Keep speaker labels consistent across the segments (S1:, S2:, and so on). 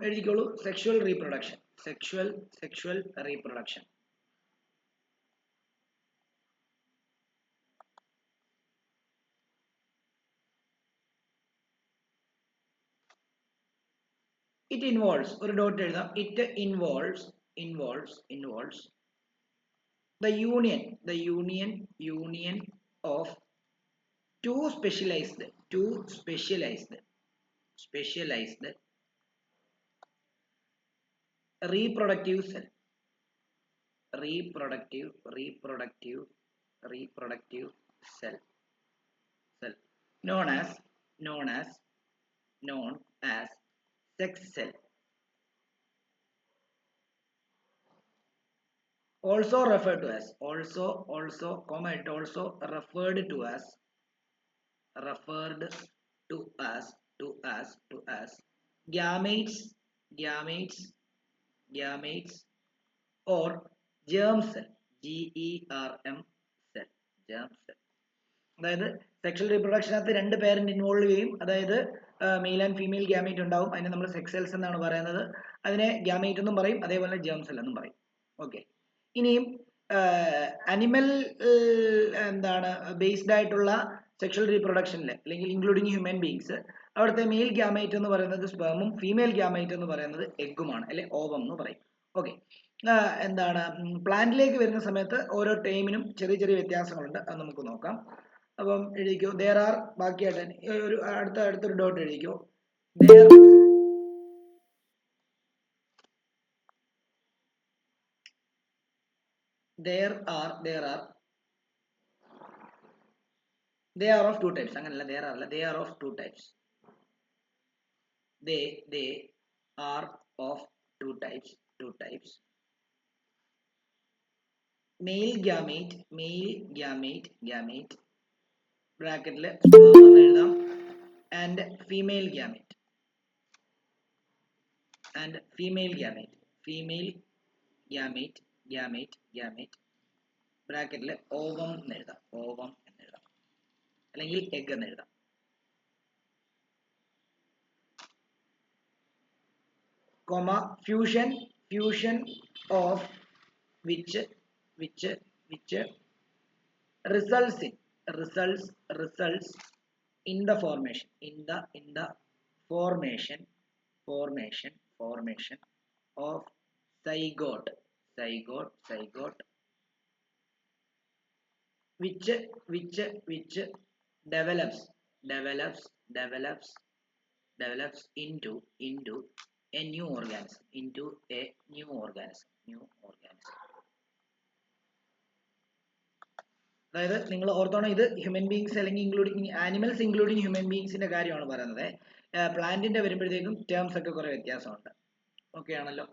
S1: എഴുതിക്കോളൂ sexual reproduction. Sexual reproduction. It involves, ഒരു dot എഴുതാം. It involves the union of two specialized reproductive cell known as sex cell, also referred to as gametes or germ cell, germ cell, germ cell. അതായത് sexual റീപ്രൊഡക്ഷനകത്ത് രണ്ട് parent involve ചെയ്യും. അതായത് male and female gamete ഉണ്ടാവും. അതിനെ നമ്മൾ sex cells എന്നാണ് പറയുന്നത്. അതിനെ ഗ്യാമേറ്റ് എന്നും പറയും, അതേപോലെ ജേം സെൽ എന്നും പറയും. ഓക്കെ. ഇനിയും അനിമൽ എന്താണ് ബേസ്ഡ് ആയിട്ടുള്ള സെക്ഷൽ റീപ്രൊഡക്ഷനിൽ അല്ലെങ്കിൽ ഇൻക്ലൂഡിങ് ഹ്യൂമൻ ബീങ്സ്, അവിടുത്തെ മെയിൽ ഗ്യാമേറ്റ് എന്ന് പറയുന്നത് സ്പെർമും ഫീമെയിൽ ഗ്യാമേറ്റ് എന്ന് പറയുന്നത് എഗ്ഗുമാണ്, അല്ലെ ഓവം എന്ന് പറയും. ഓക്കെ. എന്താണ് പ്ലാന്റിലേക്ക് വരുന്ന സമയത്ത് ഓരോ ടൈമിനും ചെറിയ ചെറിയ വ്യത്യാസങ്ങളുണ്ട്, അത് നമുക്ക് നോക്കാം. അപ്പം എഴുതിക്കോ there are, ബാക്കിയായിട്ട് ഒരു അടുത്തൊരു ഡോട്ട് എഴുതിക്കോ. there are they are of two types. അങ്ങനല്ല, they are of two types. they are of two types. male gamete ബ്രാക്കറ്റിൽ എഴുതാം, and female gamete ബ്രാക്കറ്റിൽ ഓവം എന്നെഴുതാം, അല്ലെങ്കിൽ എഗ് എന്നെഴുതാം. Comma fusion of which results in the formation of zygote which develops into a new organism. അതായത് നിങ്ങൾ ഓർത്തോണം, ഇത് ഹ്യൂമൻ ബീങ്സ് അല്ലെങ്കിൽ ഇൻക്ലൂഡിങ് ആനിമൽസ് ഇൻക്ലൂഡിങ് ഹ്യൂമൻ ബീങ്സിന്റെ കാര്യമാണ് പറയുന്നത്. പ്ലാന്റിന്റെ വരുമ്പോഴത്തേക്കും ടേംസ് ഒക്കെ കുറെ വ്യത്യാസമുണ്ട്. ഓക്കെ ആണല്ലോ.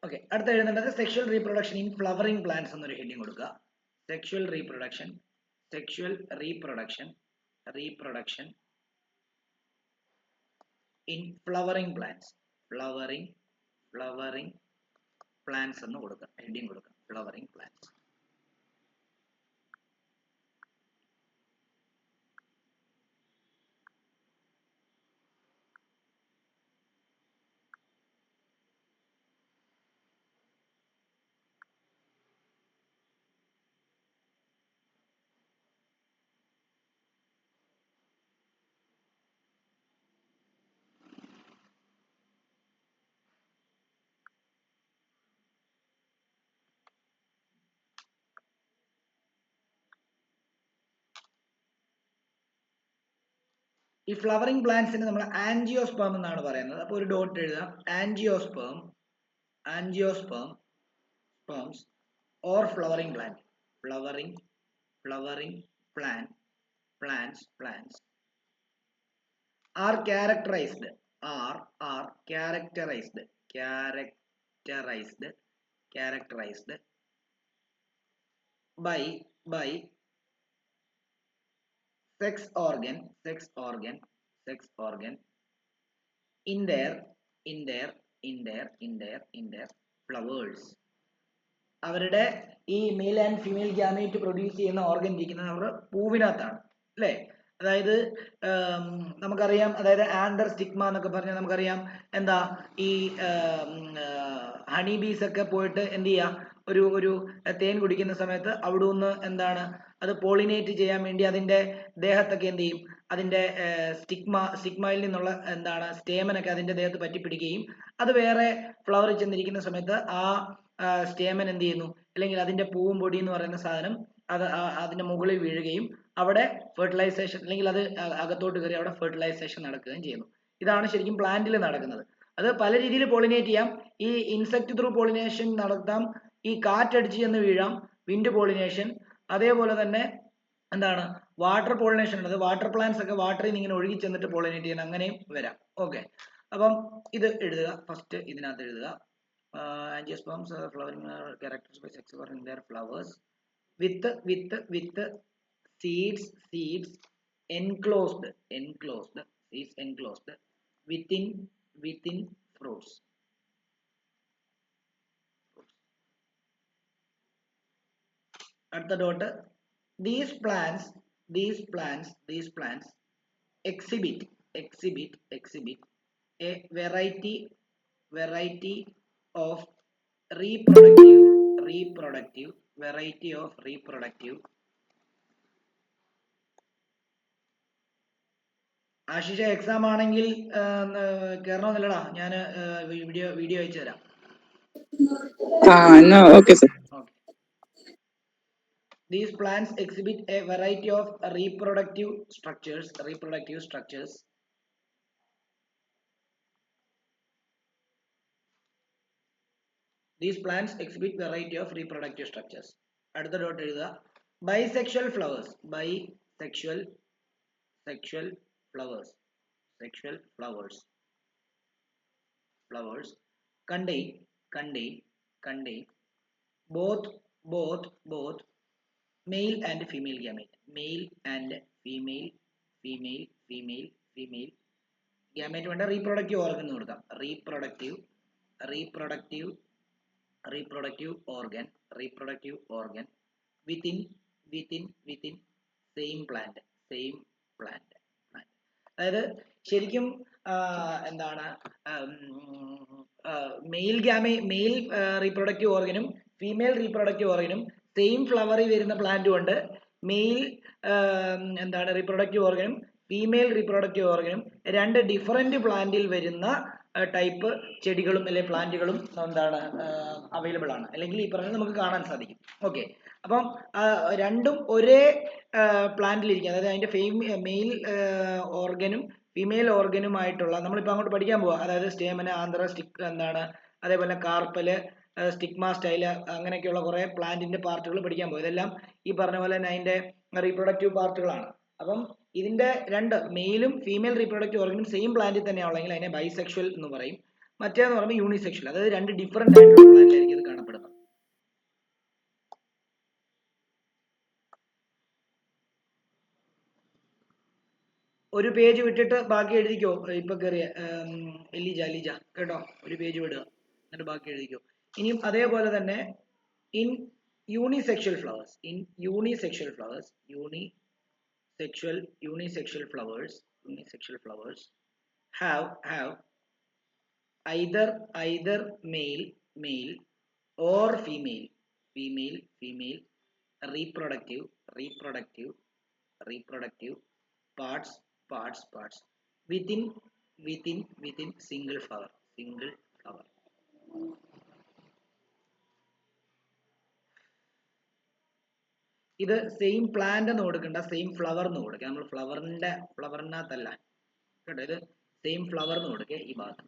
S1: ഓക്കെ, അടുത്ത എഴുതേണ്ടത് sexual reproduction in flowering plants എന്നൊരു ഹെഡിങ് കൊടുക്കുക. Sexual reproduction in flowering plants എന്ന് കൊടുക്കുക, ഹെഡിങ് കൊടുക്കുക, ഫ്ലവറിംഗ് പ്ലാന്റ്സ്. ഈ ഫ്ലവറിംഗ് പ്ലാന്റ്സിന് നമ്മൾ ആൻജിയോസ്പേം എന്നാണ് പറയുന്നത്. അപ്പോൾ ഒരു ഡോട്ട് എഴുതാം, angiosperms or flowering plant, flowering plants are characterized are characterized by sex organ in their flowers. അവരുടെ ഈ male and female gamete produce ചെയ്യുന്ന ഓർഗൻ ഇരിക്കുന്നത് അവരുടെ പൂവിനകത്താണ് അല്ലേ? അതായത് നമുക്കറിയാം, അതായത് ആൻഡർ സ്റ്റിഗ്മ എന്നൊക്കെ പറഞ്ഞാൽ നമുക്കറിയാം എന്താ, ഈ ഹണി ബീസ് ഒക്കെ പോയിട്ട് എന്ത് ചെയ്യുക, ഒരു തേൻ കുടിക്കുന്ന സമയത്ത് അവിടെ നിന്ന് എന്താണ് അത് പോളിനേറ്റ് ചെയ്യാൻ വേണ്ടി അതിന്റെ ദേഹത്തൊക്കെ എന്ത് ചെയ്യും, അതിന്റെ സ്റ്റിഗ്മയിൽ നിന്നുള്ള എന്താണ് സ്റ്റേമനൊക്കെ അതിന്റെ ദേഹത്ത് പറ്റിപ്പിടിക്കുകയും അത് വേറെ ഫ്ലവറിൽ ചെന്നിരിക്കുന്ന സമയത്ത് ആ സ്റ്റേമൻ എന്ത് ചെയ്യുന്നു, അല്ലെങ്കിൽ അതിന്റെ പൂവും പൊടി എന്ന് പറയുന്ന സാധനം അത് അതിന്റെ മുകളിൽ വീഴുകയും അവിടെ ഫെർട്ടിലൈസേഷൻ, അല്ലെങ്കിൽ അത് അകത്തോട്ട് കയറി അവിടെ ഫെർട്ടിലൈസേഷൻ നടക്കുകയും ചെയ്യുന്നു. ഇതാണ് ശരിക്കും പ്ലാന്റിൽ നടക്കുന്നത്. അത് പല രീതിയിൽ പോളിനേറ്റ് ചെയ്യാം. ഈ ഇൻസെക്ട് ത്രൂ പോളിനേഷൻ നടത്താം, ഈ കാറ്റടിച്ച് ചെന്ന് വീഴാം, വിൻഡ് പോളിനേഷൻ, അതേപോലെ തന്നെ എന്താണ് വാട്ടർ പോളിനേഷൻ ഉണ്ട്. വാട്ടർ പ്ലാന്റ്സ് ഒക്കെ വാട്ടറിൽ നിന്ന് ഇങ്ങനെ ഒഴുകി ചെന്നിട്ട് പോളിനേറ്റ് ചെയ്യുന്ന അങ്ങനെയും വരാം. ഓക്കെ, അപ്പം ഇത് എഴുതുക. ഫസ്റ്റ് ഇതിനകത്ത് എഴുതുക, angiosperms are flowering are characterized by sex organ in their flowers with seeds enclosed seeds enclosed within fruits. At the dot, these plants exhibit a variety of reproductive Ashisha exam ആണെങ്കിൽ കേറണമെന്നില്ലടാ, ഞാൻ video അയച്ചു തരാം.
S2: Okay, sir.
S1: Okay. These plants exhibit a variety of reproductive structures. These plants exhibit variety of reproductive structures. അടുത്ത dot എഴുതുക. Bisexual flowers contain both male and female gamete. Gamete വേണ്ട, reproductive organ എന്ന് കൊടുക്കാം. reproductive organ within same plant. അതായത് ശരിക്കും എന്താണ് male reproductive ഓർഗനും female reproductive ഓർഗനും സെയിം ഫ്ലവറിൽ വരുന്ന പ്ലാന്റും ഉണ്ട്. മെയിൽ എന്താണ് റീപ്രൊഡക്റ്റീവ് ഓർഗനും ഫീമെയിൽ റീപ്രൊഡക്റ്റീവ് ഓർഗനും രണ്ട് ഡിഫറെന്റ് പ്ലാന്റിൽ വരുന്ന ടൈപ്പ് ചെടികളും അല്ലെങ്കിൽ പ്ലാന്റുകളും എന്താണ് അവൈലബിൾ ആണ്, അല്ലെങ്കിൽ ഈ പറഞ്ഞത് നമുക്ക് കാണാൻ സാധിക്കും. ഓക്കെ, അപ്പം രണ്ടും ഒരേ പ്ലാന്റിലിരിക്കും. അതായത് അതിന്റെ മെയിൽ ഓർഗനും ഫീമെയിൽ ഓർഗനുമായിട്ടുള്ള നമ്മളിപ്പോൾ അങ്ങോട്ട് പഠിക്കാൻ പോവാ. അതായത് സ്റ്റേമന, ആന്ധ്ര, സ്റ്റിക് എന്താണ്, അതേപോലെ കാർപ്പല്, സ്റ്റിഗ്മ സ്റ്റൈല്, അങ്ങനെയൊക്കെയുള്ള കുറെ പ്ലാന്റിന്റെ പാർട്ടുകൾ പഠിക്കാൻ പോകും. ഇതെല്ലാം ഈ പറഞ്ഞ പോലെ തന്നെ അതിന്റെ റീപ്രൊഡക്റ്റീവ് പാർട്ടുകളാണ്. അപ്പം ഇതിന്റെ രണ്ട് മെയിലും ഫീമെയിൽ റീപ്രൊഡക്റ്റീവ് ഓർഗനും സെയിം പ്ലാന്റിൽ തന്നെയാണെങ്കിൽ അതിനെ ബൈസെക്ഷൽ എന്ന് പറയും. മറ്റേന്ന് പറയുമ്പോൾ യൂണിസെക്ഷൽ. അതായത് രണ്ട് ഡിഫറെന്റ് ആയിട്ടുള്ള പ്ലാന്റിലായിരിക്കും ഇത് കാണപ്പെടുന്നത്. ഒരു പേജ് വിട്ടിട്ട് ബാക്കി എഴുതിക്കോ. ഇപ്പൊ കയറിയ എലിജ കേട്ടോ, ഒരു പേജ് വിടുക, എന്നിട്ട് ബാക്കി എഴുതിക്കോ. ഇനിയും അതേപോലെ തന്നെ unisexual flowers have either male or female reproductive parts within single flower. ഇത് സെയിം പ്ലാന്റ് എന്ന് കൊടുക്കണ്ട, സെയിം ഫ്ലവർ എന്ന് കൊടുക്കുക. നമ്മൾ ഫ്ലവറിനകത്തല്ല കേട്ടോ, ഇത് സെയിം ഫ്ലവർ എന്ന് കൊടുക്കുക ഈ ഭാഗത്ത്.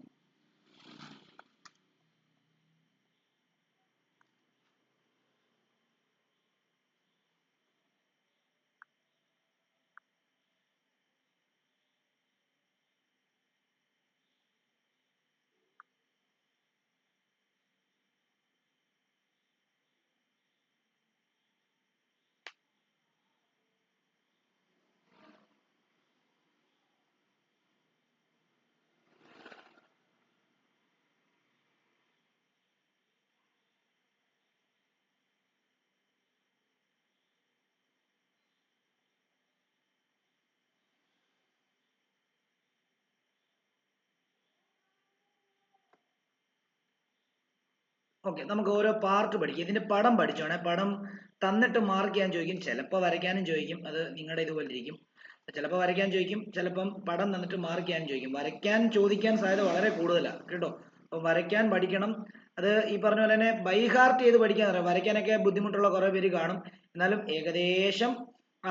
S1: ഓക്കെ, നമുക്ക് ഓരോ പാർട്ട് പഠിക്കാം. ഇതിന്റെ പടം പഠിച്ചോണേ. പടം തന്നിട്ട് മാർക്ക് ചെയ്യാൻ ചോദിക്കും, ചിലപ്പോൾ വരയ്ക്കാനും ചോദിക്കും. അത് നിങ്ങളുടെ ഇതുപോലെ ഇരിക്കും. ചിലപ്പോൾ വരയ്ക്കാൻ ചോദിക്കും, ചിലപ്പം പടം തന്നിട്ട് മാർക്ക് ചെയ്യാൻ ചോദിക്കും. വരയ്ക്കാൻ ചോദിക്കാൻ സാധ്യത വളരെ കൂടുതലാണ് കേട്ടോ. അപ്പം വരയ്ക്കാൻ പഠിക്കണം. അത് ഈ പറഞ്ഞ പോലെ തന്നെ ബൈ ഹാർട്ട് ചെയ്ത് പഠിക്കാൻ അറിയാം. വരയ്ക്കാനൊക്കെ ബുദ്ധിമുട്ടുള്ള കുറേ പേര് കാണും. എന്നാലും ഏകദേശം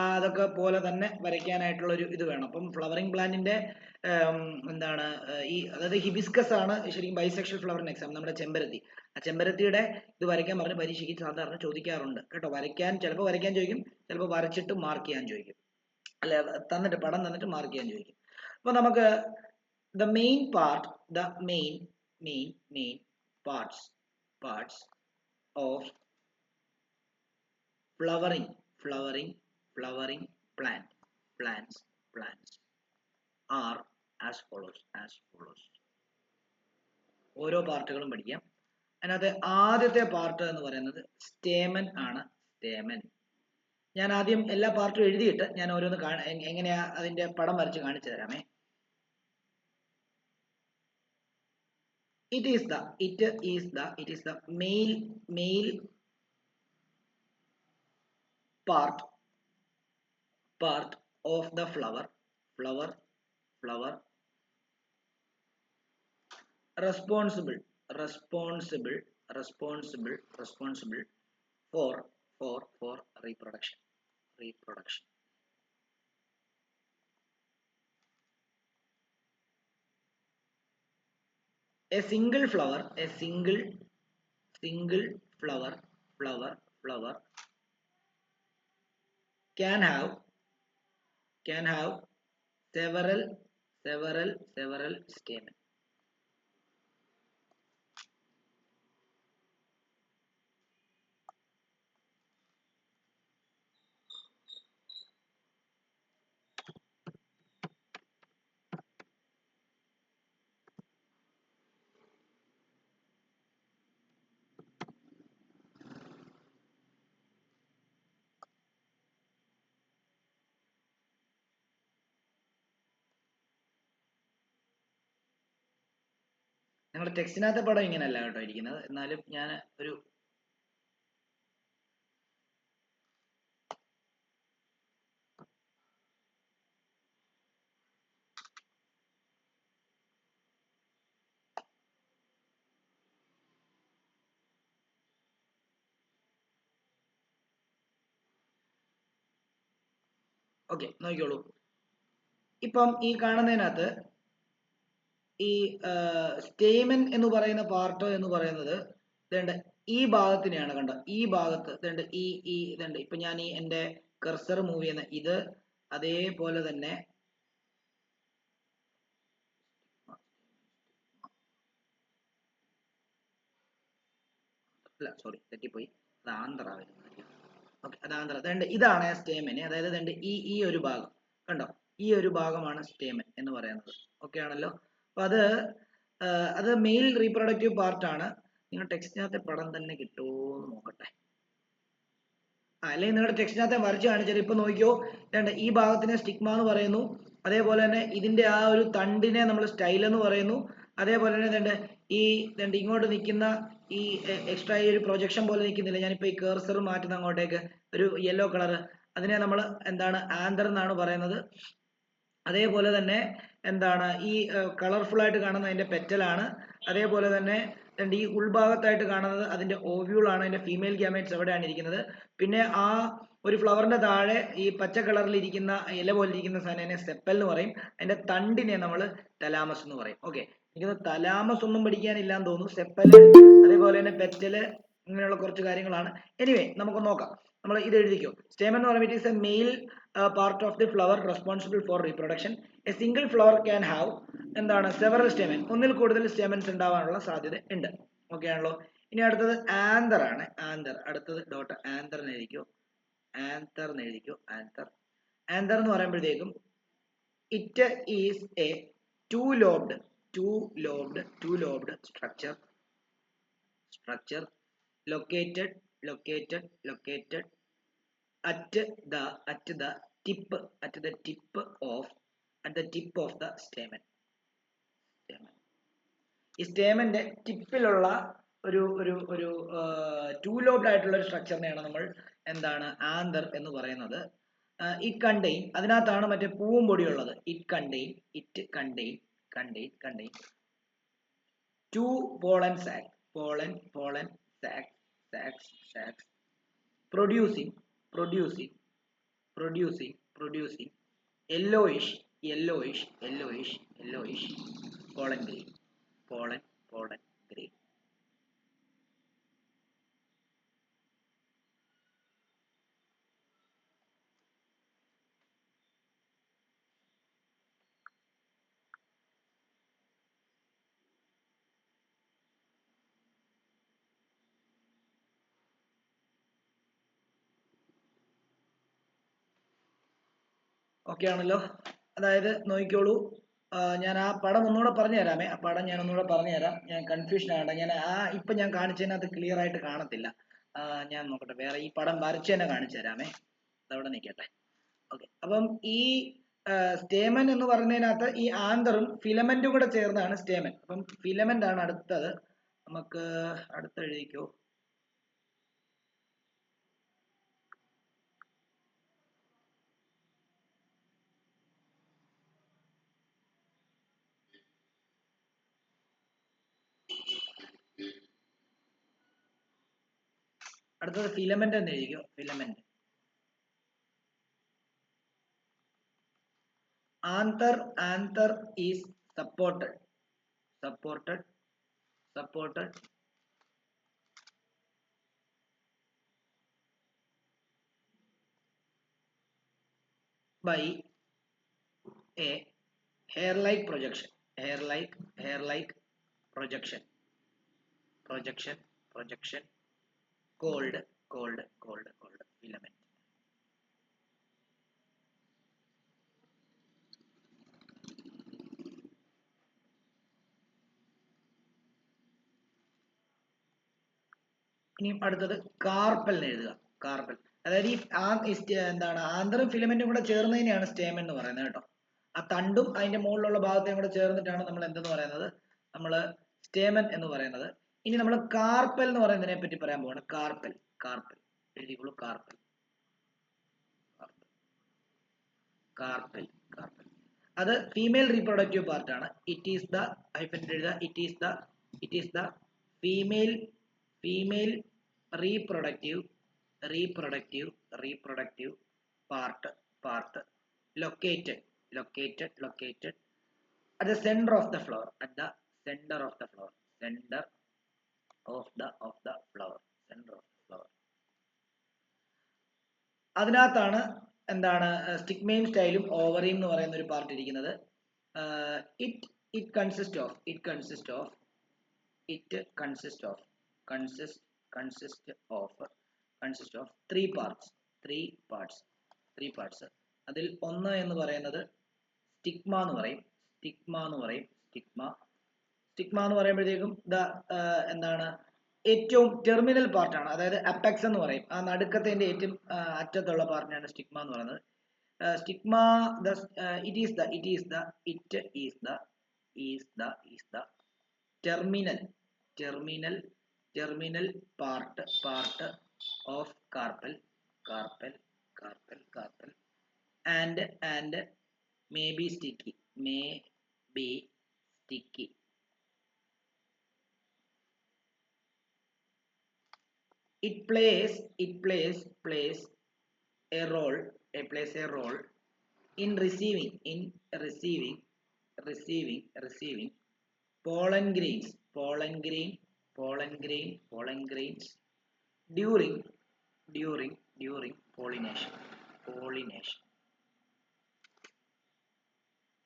S1: അതൊക്കെ പോലെ തന്നെ വരയ്ക്കാനായിട്ടുള്ള ഒരു ഇത് വേണം. അപ്പം ഫ്ലവറിംഗ് പ്ലാന്റിന്റെ എന്താണ് ഈ അതായത് ഹിബിസ്കസ് ആണ് ശരിക്കും ബൈസെക്ഷൽ ഫ്ലവറിന് എക്സാം. നമ്മുടെ ചെമ്പരത്തി, ആ ചെമ്പരത്തിയുടെ ഇത് വരയ്ക്കാൻ പറഞ്ഞ് പരീക്ഷയ്ക്ക് സാധാരണ ചോദിക്കാറുണ്ട് കേട്ടോ. വരയ്ക്കാൻ ചിലപ്പോൾ വരയ്ക്കാൻ ചോദിക്കും, ചിലപ്പോൾ വരച്ചിട്ട് മാർക്ക് ചെയ്യാൻ ചോദിക്കും, അല്ലെ തന്നിട്ട് പടം തന്നിട്ട് മാർക്ക് ചെയ്യാൻ ചോദിക്കും. അപ്പൊ നമുക്ക് the main part the main parts of flowering plants are as follows. ഓരോ പാർട്ടുകളും പഠിക്കാം. അതിനകത്ത് ആദ്യത്തെ പാർട്ട് എന്ന് പറയുന്നത് സ്റ്റേമൻ ആണ്. സ്റ്റേമൻ ഞാൻ ആദ്യം എല്ലാ പാർട്ടും എഴുതിയിട്ട് ഞാൻ ഓരോന്ന് എങ്ങനെയാ അതിന്റെ പടം വരച്ച് കാണിച്ചു തരാമേ. It is the male part of the flower responsible for reproduction. A single flower can have several stamens. നിങ്ങളുടെ ടെക്സ്റ്റിനകത്തെ പടം ഇങ്ങനെയല്ല കേട്ടോ ഇരിക്കുന്നത്. എന്നാലും ഞാൻ ഒരു ഓക്കെ നോക്കിക്കോളൂ. ഇപ്പം ഈ കാണുന്നതിനകത്ത് ഈ സ്റ്റേമൻ എന്ന് പറയുന്ന പാർട്ട് എന്ന് പറയുന്നത് ഇതേണ്ട ഈ ഭാഗത്തിനെയാണ് കണ്ടോ. ഈ ഭാഗത്ത് ഇതേണ്ട ഇതുണ്ട്. ഇപ്പൊ ഞാൻ ഈ എന്റെ കർസർ മൂവ് ചെയ്യുന്ന ഇത് അതേപോലെ തന്നെ അല്ല സോറി തെറ്റിപ്പോയി, അത് ആന്ധ്ര വരുന്നത്. ഓക്കെ, അത് ആന്ധ്ര. അതുകൊണ്ട് ഇതാണ് സ്റ്റേമന്. അതായത് ഈ ഒരു ഭാഗം കണ്ടോ, ഈ ഒരു ഭാഗമാണ് സ്റ്റേമൻ എന്ന് പറയുന്നത്. ഓക്കെ ആണല്ലോ. അപ്പൊ അത് മെയിൽ റീപ്രൊഡക്റ്റീവ് പാർട്ടാണ്. നിങ്ങൾ ടെക്സ്റ്റിനകത്തെ പടം തന്നെ കിട്ടുമോ എന്ന് നോക്കട്ടെ. അല്ലെങ്കിൽ നിങ്ങളുടെ ടെക്സ്റ്റിനകത്തെ വരച്ച് കാണിച്ചാൽ ഇപ്പൊ നോക്കിയോ, ഈ ഭാഗത്തിനെ സ്റ്റിഗ്മ എന്ന് പറയുന്നു. അതേപോലെ തന്നെ ഇതിന്റെ ആ ഒരു തണ്ടിനെ നമ്മൾ സ്റ്റൈൽ എന്ന് പറയുന്നു. അതേപോലെ തന്നെ ഇങ്ങോട്ട് നിൽക്കുന്ന ഈ എക്സ്ട്രാ ഈ ഒരു പ്രൊജക്ഷൻ പോലെ നിൽക്കുന്നില്ല, ഞാനിപ്പോ ഈ കേഴ്സർ മാറ്റുന്ന അങ്ങോട്ടേക്ക് ഒരു യെല്ലോ കളർ, അതിനെ നമ്മൾ എന്താണ് ആന്തർ എന്നാണ് പറയുന്നത്. അതേപോലെ തന്നെ എന്താണ് ഈ കളർഫുൾ ആയിട്ട് കാണുന്ന അതിന്റെ പെറ്റലാണ്. അതേപോലെ തന്നെ ഈ ഉൾഭാഗത്തായിട്ട് കാണുന്നത് അതിന്റെ ഓവ്യൂൾ ആണ്. അതിന്റെ ഫീമെയിൽ ഗ്യാമേറ്റ്സ് എവിടെയാണ് ഇരിക്കുന്നത്. പിന്നെ ആ ഒരു ഫ്ലവറിന്റെ താഴെ ഈ പച്ച കളറിൽ ഇരിക്കുന്ന ഇല പോലെ ഇരിക്കുന്ന സാധനം സെപ്പൽ എന്ന് പറയും. അതിന്റെ തണ്ടിനെ നമ്മൾ തലാമസ് എന്ന് പറയും. ഓക്കെ, എനിക്ക് തലാമസ് ഒന്നും പഠിക്കാനില്ലാന്ന് തോന്നുന്നു. സെപ്പല് അതേപോലെ തന്നെ പെറ്റല് ഇങ്ങനെയുള്ള കുറച്ച് കാര്യങ്ങളാണ്. എനിവേ നമുക്ക് നോക്കാം. നമ്മൾ ഇത് എഴുതിക്കോ. സ്റ്റേമൻ എന്ന് പറയുമ്പോൾ it is a male part of the flower responsible for reproduction. A single flower can have എന്താണ് സെവറൽ സ്റ്റേമൻ, ഒന്നിൽ കൂടുതൽ സ്റ്റേമൻസ് ഉണ്ടാവാനുള്ള സാധ്യത ഉണ്ട്. ഓക്കെ ആണല്ലോ. ഇനി അടുത്തത് ആന്തർ ആണ്. അടുത്തത് ഡോട്ട് ആന്തർ എന്ന് എഴുതിക്കോ. ആന്തർ എന്ന് പറയുമ്പോഴത്തേക്കും it is A two lobed structure located at the tip of the stamen. ഈ സ്റ്റേമന്റെ ടിപ്പിലുള്ള ഒരു ടൂ ലോബ്ഡ് ആയിട്ടുള്ള ഒരു സ്ട്രക്ചറിനെയാണ് നമ്മൾ എന്താണ് ആന്തർ എന്ന് പറയുന്നത്. ഇറ്റ് കണ്ടെയ്ൻ, അതിനകത്താണ് മറ്റേ പൂവും പൊടി ഉള്ളത്. It contain to pollen sac, pollen sacs producing yellowish pollen grain. Okay ആണല്ലോ. അതായത് നോക്കിക്കോളൂ, ഞാൻ ആ പടം ഒന്നുകൂടെ പറഞ്ഞു തരാമേ. ആ പടം ഞാൻ ഒന്നുകൂടെ പറഞ്ഞു തരാം. ഞാൻ കൺഫ്യൂഷൻ ആകണ്ട. ഞാൻ ഇപ്പൊ ഞാൻ കാണിച്ചതിനകത്ത് ക്ലിയർ ആയിട്ട് കാണത്തില്ല. ഞാൻ നോക്കട്ടെ, വേറെ ഈ പടം വരച്ച് തന്നെ കാണിച്ചു തരാമേ. അതവിടെ നിൽക്കട്ടെ. ഓക്കെ, അപ്പം ഈ സ്റ്റേമൻ എന്ന് പറയുന്നതിനകത്ത് ഈ ആന്തറും ഫിലമെന്റും കൂടെ ചേർന്നാണ് സ്റ്റേമൻ. അപ്പം ഫിലമെന്റ് ആണ് അടുത്തത്. നമുക്ക് അടുത്ത എഴുതിക്കോ. അടുത്തത് ഫിലമെന്റ് എന്ന് എഴുതിക്കോ. Filament. Anther is supported by a hair-like projection. Projection called filament. ഇനി അടുത്തത് കാർപ്പൽ എഴുതുക. കാർപ്പൽ, അതായത് ഈ എന്താണ് ആന്തറും ഫിലമെന്റും കൂടെ ചേർന്നതിനെയാണ് സ്റ്റേമൻ എന്ന് പറയുന്നത് കേട്ടോ. ആ തണ്ടും അതിന്റെ മുകളിലുള്ള ഭാഗത്തെയും കൂടെ ചേർന്നിട്ടാണ് നമ്മൾ എന്തെന്ന് പറയുന്നത്, നമ്മൾ സ്റ്റേമൻ എന്ന് പറയുന്നത്. ഇനി നമ്മൾ കാർപ്പൽ എന്ന് പറയുന്നതിനെ പറ്റി പറയാൻ പോവാണ്. കാർപ്പൽ എഴുതിക്കോളൂ. കാർപ്പൽ അത് ഫീമെയിൽ റീപ്രൊഡക്റ്റീവ് പാർട്ട് ആണ്. It is the female reproductive part located at the center of the flower. അതിനകത്താണ് എന്താണ് സ്റ്റിഗ്മയും സ്റ്റൈലും ഓവറിയും എന്ന് പറയുന്ന ഒരു പാർട്ട് ഇരിക്കുന്നത്. It consists of three parts. അതിൽ ഒന്ന് എന്ന് പറയുന്നത് സ്റ്റിഗ്മ എന്ന് പറയും. സ്റ്റിഗ്മ എന്ന് പറയുമ്പോഴത്തേക്കും എന്താണ് ഏറ്റവും ടെർമിനൽ പാർട്ടാണ്. അതായത് അപ്പെക്സ് എന്ന് പറയും. ആ നടുക്കത്തിന്റെ ഏറ്റവും അറ്റത്തുള്ള പാർട്ടിനാണ് സ്റ്റിഗ്മ എന്ന് പറയുന്നത്. Stigma it is the terminal part of carpel and may be sticky. It plays a role in receiving pollen grains during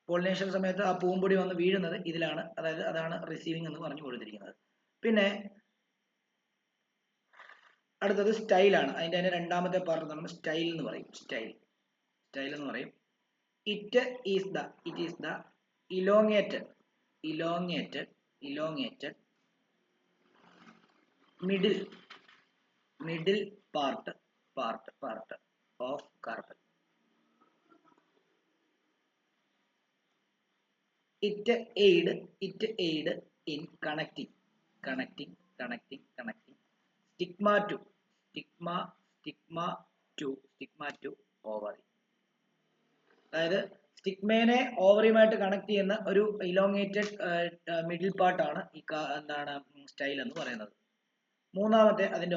S1: pollination സമയത്ത് ആ പൂമ്പൊടി വന്ന് വീഴുന്നത് ഇതിലാണ്. അതായത് അതാണ് റിസീവിംഗ് എന്ന് പറഞ്ഞു കൊടുത്തിരിക്കുന്നത്. പിന്നെ അടുത്തത് സ്റ്റൈലാണ്. അതിന്റെ തന്നെ രണ്ടാമത്തെ പാർട്ട് നമ്മൾ സ്റ്റൈൽ എന്ന് പറയും. It is the elongated middle part of carpel. It aid in connecting connecting. Stigma 2, stigma 2 ovary. അതായത് സ്റ്റിഗ്മേനെ ഓവറിയുമായിട്ട് കണക്ട് ചെയ്യുന്ന ഒരു ഇലോങ്ങേറ്റഡ് മിഡിൽ പാർട്ടാണ് ഈ എന്താണ് സ്റ്റൈൽ എന്ന് പറയുന്നത്. മൂന്നാമത്തെ അതിന്റെ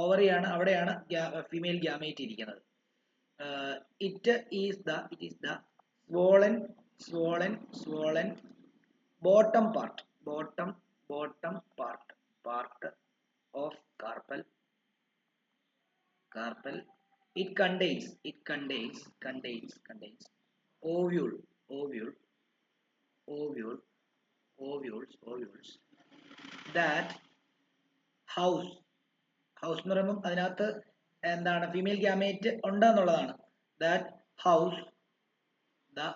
S1: ഓവറിയാണ് അവിടെയാണ് ഫീമെയിൽ ഗ്യാമേറ്റ് ഇരിക്കുന്നത്. It is the swollen bottom part of carpel. It contains ovules that house എന്ന് പറയുമ്പോൾ അതിനകത്ത് എന്താണ് ഫീമെയിൽ ഗ്യാമേറ്റ് ഉണ്ട് എന്നുള്ളതാണ്. that house the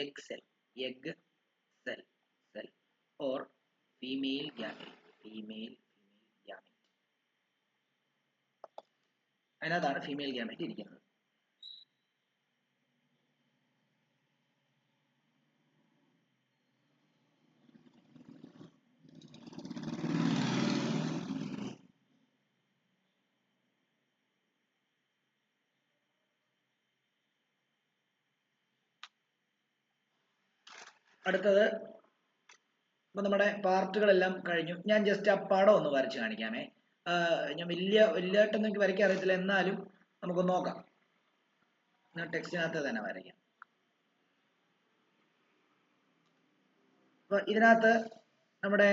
S1: egg cell or female gamete. അതിനകത്താണ് ഫീമെയിൽ ഗ്യാമേറ്റ് ഇരിക്കുന്നത്. അടുത്തത് ഇപ്പൊ നമ്മുടെ പാർട്ടുകളെല്ലാം കഴിഞ്ഞു. ഞാൻ ജസ്റ്റ് ആ പടം ഒന്ന് വരച്ച് കാണിക്കാമേ. ഞാൻ വലിയതായിട്ടൊന്നും എനിക്ക് വരയ്ക്കാൻ അറിയത്തില്ല, എന്നാലും നമുക്ക് നോക്കാം. ടെക്സ്റ്റിനകത്ത് തന്നെ വരയ്ക്കാം. അപ്പൊ ഇതിനകത്ത് നമ്മുടെ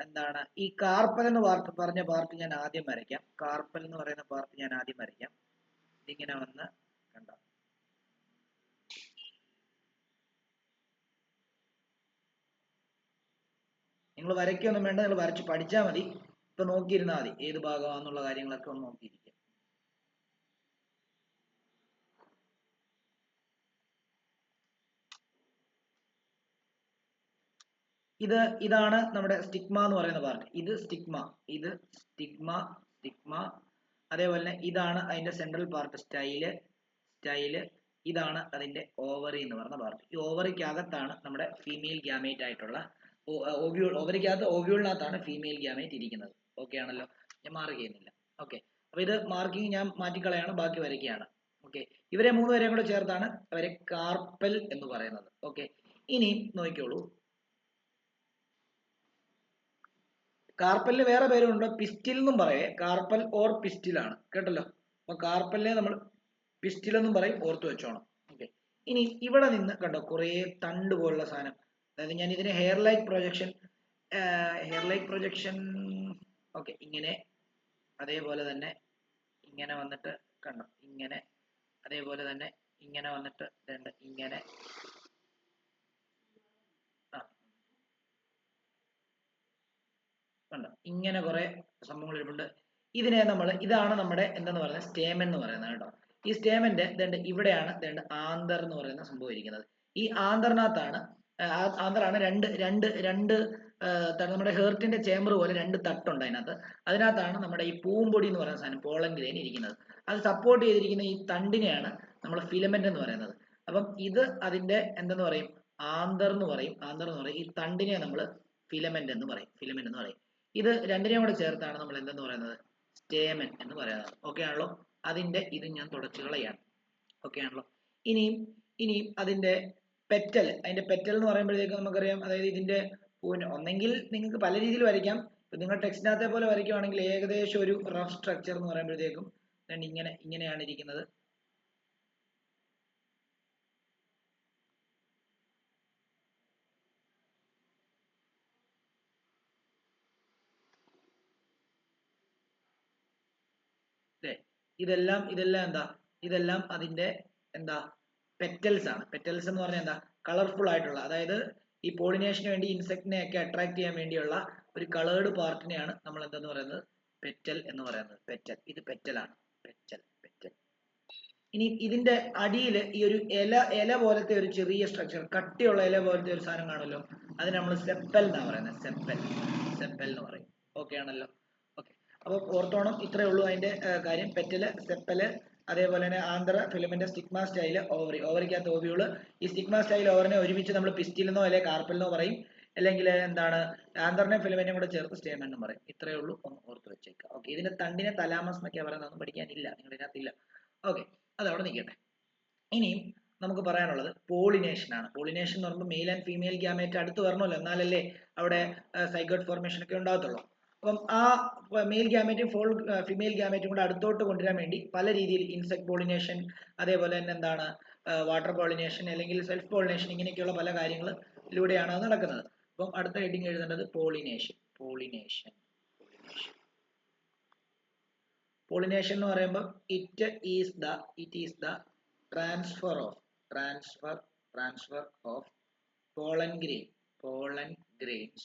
S1: എന്താണ് ഈ കാർപ്പൽ എന്ന് പറഞ്ഞ പാർട്ട് ഞാൻ ആദ്യം വരയ്ക്കാം. കാർപ്പൽ എന്ന് പറയുന്ന പാർട്ട് ഞാൻ ആദ്യം വരയ്ക്കാം. ഇതിങ്ങനെ വന്ന് കണ്ടോ, നിങ്ങൾ വരയ്ക്കൊന്നും വേണ്ട, നിങ്ങൾ വരച്ച് പഠിച്ചാൽ മതി. ഇപ്പൊ നോക്കിയിരുന്നാൽ മതി ഏത് ഭാഗമാണെന്നുള്ള കാര്യങ്ങളൊക്കെ ഒന്ന് നോക്കിയിരിക്കുക. ഇതാണ് നമ്മുടെ സ്റ്റിഗ്മ എന്ന് പറയുന്ന പാർട്ട്. ഇത് സ്റ്റിഗ്മ. അതേപോലെ തന്നെ ഇതാണ് അതിന്റെ സെൻട്രൽ പാർട്ട് സ്റ്റൈല്. ഇതാണ് അതിന്റെ ഓവറി എന്ന് പറയുന്ന പാർട്ട്. ഈ ഓവറിക്കകത്താണ് നമ്മുടെ ഫീമെയിൽ ഗ്യാമേറ്റ് ആയിട്ടുള്ള ഓവറിക്കകത്ത് ഓവ്യൂളിനകത്താണ് ഫീമെയിൽ ഗ്യാമേറ്റ് ഇരിക്കുന്നത്. ഓക്കെ ആണല്ലോ, ഞാൻ മാർക്ക് ചെയ്യുന്നില്ല. ഓക്കെ, അപ്പൊ ഇത് മാർക്കിങ് ഞാൻ മാറ്റിക്കളയാണ്, ബാക്കി വരയ്ക്കുകയാണ്. ഓക്കെ, ഇവരെ മൂന്നുപേരെയും കൂടെ ചേർത്താണ് അവരെ കാർപ്പൽ എന്ന് പറയുന്നത്. ഓക്കെ, ഇനി നോക്കിക്കോളൂ, കാർപ്പലിന് വേറെ പേരുണ്ട്, പിസ്റ്റിൽ എന്നും പറയേ. കാർപ്പൽ ഓർ പിസ്റ്റിലാണ് കേട്ടല്ലോ. അപ്പൊ കാർപ്പലിനെ നമ്മൾ പിസ്റ്റിൽ എന്നും പറയും, ഓർത്ത് വെച്ചോണം. ഓക്കെ, ഇനി ഇവിടെ നിന്ന് കണ്ടോ കുറെ തണ്ട് പോലുള്ള സാധനം. അതായത് ഞാൻ ഇതിനെ ഹെയർ ലൈക്ക് പ്രൊജക്ഷൻ ഓക്കെ, ഇങ്ങനെ അതേപോലെ തന്നെ ഇങ്ങനെ വന്നിട്ട് കണ്ടോ, ഇങ്ങനെ അതേപോലെ തന്നെ ഇങ്ങനെ വന്നിട്ട് ഇങ്ങനെ കണ്ടോ, ഇങ്ങനെ കുറെ സംഭവങ്ങൾ ഇരിപ്പുണ്ട്. ഇതിനെ ഇതാണ് നമ്മുടെ എന്താന്ന് പറയുന്നത് സ്റ്റേമൻ എന്ന് പറയുന്നത് കേട്ടോ. ഈ സ്റ്റേമന്റെ ഇവിടെയാണ് ആന്തർ എന്ന് പറയുന്ന സംഭവം ഇരിക്കുന്നത്. ഈ ആന്തറിനകത്താണ് ആന്തറാണ് രണ്ട് നമ്മുടെ ഹേർട്ടിന്റെ ചേമ്പർ പോലെ രണ്ട് തട്ടുണ്ട് അതിനകത്താണ് നമ്മുടെ ഈ പൂമ്പൊടി എന്ന് പറയുന്ന സാധനം, പോളൻ ഗ്രെയിൻ ഇരിക്കുന്നത്. അത് സപ്പോർട്ട് ചെയ്തിരിക്കുന്ന ഈ തണ്ടിനെയാണ് നമ്മൾ ഫിലമെന്റ് എന്ന് പറയുന്നത്. അപ്പം ഇത് അതിന്റെ എന്തെന്ന് പറയും, ആന്തർ എന്ന് പറയും. ഈ തണ്ടിനെ നമ്മൾ ഫിലമെന്റ് എന്ന് പറയും. ഇത് രണ്ടിനെയും കൂടെ ചേർത്താണ് നമ്മൾ എന്തെന്ന് പറയുന്നത്, സ്റ്റേമൻ എന്ന് പറയുന്നത്. ഓക്കെ ആണല്ലോ, ഇത് ഞാൻ തുടച്ചു കളയാണ്. ഓക്കെ ആണല്ലോ, ഇനിയും അതിന്റെ പെറ്റൽ എന്ന് പറയുമ്പോഴത്തേക്ക് നമുക്കറിയാം, അതായത് ഇതിന്റെ പൂവിന് ഒന്നെങ്കിൽ നിങ്ങൾക്ക് പല രീതിയിൽ വരയ്ക്കാം. ഇപ്പൊ നിങ്ങൾ ടെക്സ്റ്റിനകത്തെ പോലെ വരയ്ക്കുവാണെങ്കിൽ ഏകദേശം ഒരു റഫ് സ്ട്രക്ചർ എന്ന് പറയുമ്പോഴത്തേക്കും ഇങ്ങനെയാണ് ഇരിക്കുന്നത്. ഇതെല്ലാം അതിന്റെ പെറ്റൽസ് ആണ്. പെറ്റൽസ് എന്ന് പറഞ്ഞാൽ കളർഫുൾ ആയിട്ടുള്ള, അതായത് ഈ പോളിനേഷന് വേണ്ടി ഇൻസെക്റ്റിനെ ഒക്കെ അട്രാക്ട് ചെയ്യാൻ വേണ്ടിയുള്ള ഒരു കളേർഡ് പാർട്ടിനെയാണ് നമ്മൾ എന്തെന്ന് പറയുന്നത്, പെറ്റൽ എന്ന് പറയുന്നത്. ഇത് പെറ്റലാണ്. ഇനി ഇതിന്റെ അടിയിൽ ഈ ഒരു ഇല പോലത്തെ ഒരു ചെറിയ സ്ട്രക്ചർ, കട്ടിയുള്ള ഇല പോലത്തെ ഒരു സാധനം കാണുമല്ലോ, അതിന് നമ്മൾ സെപ്പൽ എന്നാണ് പറയുന്നത്. സെപ്പൽ എന്ന് പറയും. ഓക്കെ ആണല്ലോ. അപ്പോൾ ഓർത്തോണം, ഇത്രയേ ഉള്ളൂ അതിന്റെ കാര്യം. പെറ്റല്, സെപ്പല്, അതേപോലെ തന്നെ ആന്തർ, ഫിലമെന്റ്, സ്റ്റിഗ്മ, സ്റ്റൈല്, ഓവറിക്കകത്ത് ഓവ്യൂള്. ഈ സ്റ്റിഗ്മ, സ്റ്റൈൽ, ഓവറിനെ ഒരുമിച്ച് നമ്മൾ പിസ്റ്റിൽ എന്നോ അല്ലെങ്കിൽ കാർപ്പൽ എന്നോ പറയും. അല്ലെങ്കിൽ എന്താണ് ആന്തറിനെ ഫിലമെന്റും കൂടെ ചേർത്ത് സ്റ്റേമൻ എന്ന് പറയും. ഇത്രയേ ഉള്ളൂ, ഒന്ന് ഓർത്ത് വെച്ചേക്കുക. ഓക്കെ, ഇതിന്റെ തണ്ടിനെ തലാമസ് എന്നൊക്കെയാണ് പറയുന്നത്, ഒന്നും പഠിക്കാനില്ല, നിങ്ങൾ ഇതിനകത്തില്ല. ഓക്കെ, അത് അവിടെ നിൽക്കട്ടെ. ഇനിയും നമുക്ക് പറയാനുള്ളത് പോളിനേഷൻ ആണ്. പോളിനേഷൻ എന്ന് പറയുമ്പോൾ മെയിൽ ആൻഡ് ഫീമെയിൽ ഗ്യാമേറ്റ് അടുത്ത് വരണമല്ലോ, എന്നാലല്ലേ അവിടെ സൈഗോട്ട് ഫോർമേഷൻ ഒക്കെ ഉണ്ടാകത്തുള്ളൂ. അപ്പം ആ മെയിൽ ഗ്യാമേറ്റും ഫീമെയിൽ ഗ്യാമേറ്റും കൂടെ അടുത്തോട്ട് കൊണ്ടുവരാൻ വേണ്ടി പല രീതിയിൽ ഇൻസെക്ട് പോളിനേഷൻ, അതേപോലെ തന്നെ എന്താണ് വാട്ടർ പോളിനേഷൻ അല്ലെങ്കിൽ സെൽഫ് പോളിനേഷൻ, ഇങ്ങനെയൊക്കെയുള്ള പല കാര്യങ്ങളിലൂടെയാണ് അത് നടക്കുന്നത്. അപ്പം അടുത്ത ഹെഡിങ് എഴുതേണ്ടത് പോളിനേഷൻ. പോളിനേഷൻ പോളിനേഷൻ എന്ന് പറയുമ്പോൾ it is the transfer of pollen grains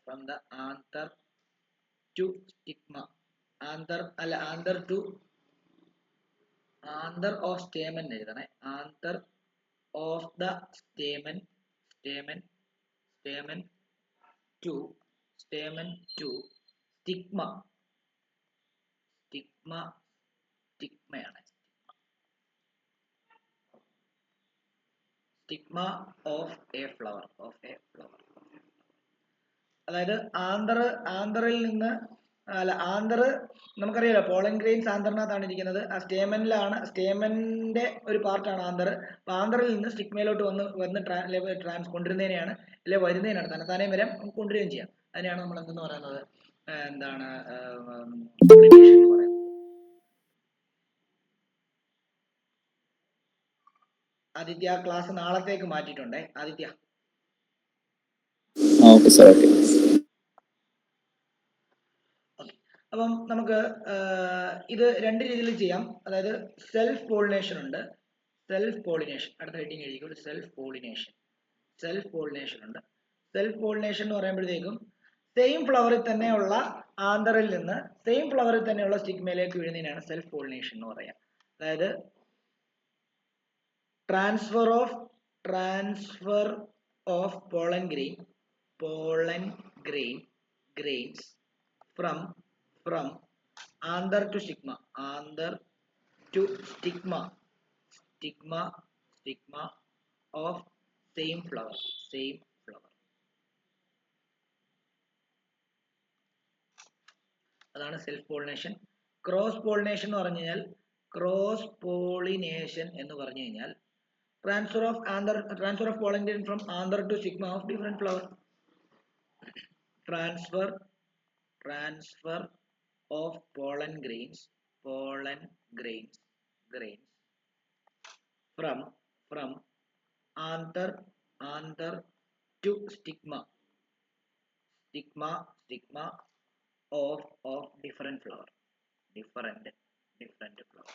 S1: from the anther to stigma. Anther of stamen എഴുതണേ. Anther of the stamen to stigma. സ്റ്റിഗ്മയാണ്. Stigma of a flower. അതായത് ആന്തറിൽ നിന്ന് ആന്തർ നമുക്കറിയാലോ, പോളൻ ഗ്രെയിൻസ് ആന്തറിനകത്താണ് ഇരിക്കുന്നത്. ആ സ്റ്റേമന്റെ ഒരു പാർട്ടാണ് ആന്തർ. അപ്പൊ ആന്തറിൽ നിന്ന് സ്റ്റിഗ്മയിലോട്ട് വന്ന് കൊണ്ടുവരുന്നതിനെയാണ്, അല്ലെ വരുന്നതിനാണ്, തന്നെത്താനെ വരാം, കൊണ്ടുവരികയും ചെയ്യാം. അതിനെയാണ് നമ്മൾ എന്തെന്ന് പറയുന്നത്, എന്താണ് പോളിനേഷൻ എന്ന് പറയുന്നത്. ആദിത്യ, ക്ലാസ് നാളത്തേക്ക് മാറ്റിയിട്ടുണ്ടേ. ആദിത്യ, അപ്പം നമുക്ക് ഇത് രണ്ട് രീതിയിൽ ചെയ്യാം. അതായത് സെൽഫ് പോളിനേഷൻ ഉണ്ട്, സെൽഫ് പോളിനേഷൻ. അടുത്ത ഹെഡിങ് എഴുതിക്കോളൂ, സെൽഫ് പോളിനേഷൻ ഉണ്ട്. സെൽഫ് പോളിനേഷൻ എന്ന് പറയുമ്പോഴത്തേക്കും സെയിം ഫ്ലവറിൽ തന്നെയുള്ള ആന്തറിൽ നിന്ന് സെയിം ഫ്ലവറിൽ തന്നെയുള്ള സ്റ്റിഗ്മയിലേക്ക് വീഴുന്നതിനാണ് സെൽഫ് പോളിനേഷൻ എന്ന് പറയാം. അതായത് transfer of pollen grains from anther to stigma of same flower. അതാണ് സെൽഫ് പോളിനേഷൻ. ക്രോസ് പോളിനേഷൻ എന്ന് പറഞ്ഞു കഴിഞ്ഞാൽ transfer of pollen grain from anther to stigma of different flower. Transfer of pollen grains from anther to stigma of different flower.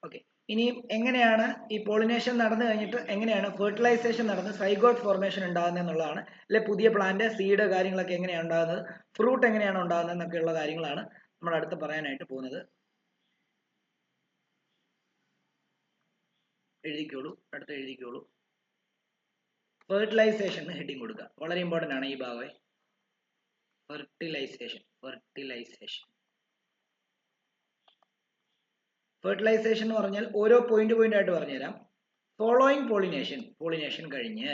S1: Okay, ഇനിയും എങ്ങനെയാണ് ഈ pollination നടന്നു കഴിഞ്ഞിട്ട് എങ്ങനെയാണ് ഫെർട്ടിലൈസേഷൻ നടന്ന് സൈഗോട്ട് ഫോർമേഷൻ ഉണ്ടാകുന്നത് എന്നുള്ളതാണ്. അല്ലെ പുതിയ പ്ലാന്റ് സീഡ് കാര്യങ്ങളൊക്കെ എങ്ങനെയാണ് ഉണ്ടാകുന്നത്, ഫ്രൂട്ട് എങ്ങനെയാണ് ഉണ്ടാകുന്നത് എന്നൊക്കെയുള്ള കാര്യങ്ങളാണ് നമ്മൾ അടുത്ത് പറയാനായിട്ട് പോകുന്നത്. എഴുതിക്കോളൂ. ഫെർട്ടിലൈസേഷൻ ഹെഡിങ് കൊടുക്കുക, വളരെ ഇമ്പോർട്ടന്റ് ആണ് ഈ ഭാഗം. ഫെർട്ടിലൈസേഷൻ എന്ന് പറഞ്ഞാൽ ഓരോ പോയിന്റ് ആയിട്ട് പറഞ്ഞുതരാം. ഫോളോയിങ് പോളിനേഷൻ കഴിഞ്ഞ്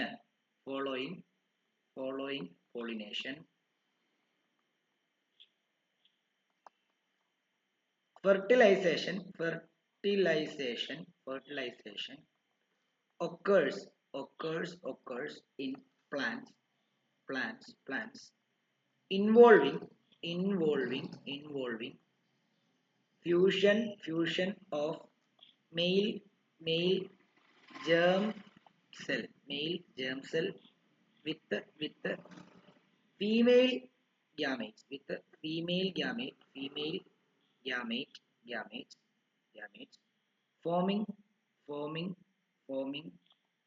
S1: following pollination fertilization occurs in plants involving fusion of male germ cell, male germ cell with female gametes, female gametes forming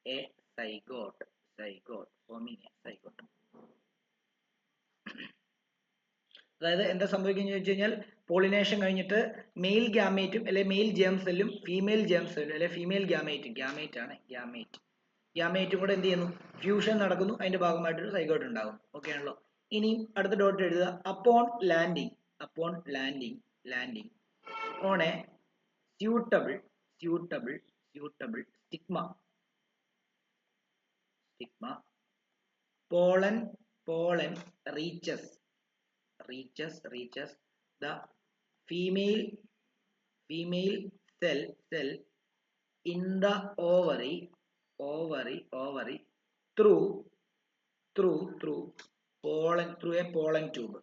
S1: a zygote, forming a zygote. അതായത് എന്താ സംഭവിക്കുന്നത് ചോദിച്ചു കഴിഞ്ഞാൽ പോളിനേഷൻ കഴിഞ്ഞിട്ട് മെയിൽ ഗ്യാമേറ്റും അല്ലെ മെയിൽ ജേം സെല്ലും female germ സെല്ലും അല്ലെ ഫീമെയിൽ ഗ്യാമേറ്റും കൂടെ എന്ത് ചെയ്യുന്നു, ഫ്യൂഷൻ നടക്കുന്നു, അതിന്റെ ഭാഗമായിട്ടൊരു സൈഗോട്ട് ഉണ്ടാകും. ഓക്കെ ആണല്ലോ. ഇനി അടുത്ത ഡോട്ട് എഴുതുക. Upon landing on A suitable stigma pollen reaches the female cell in the ovary through a pollen tube.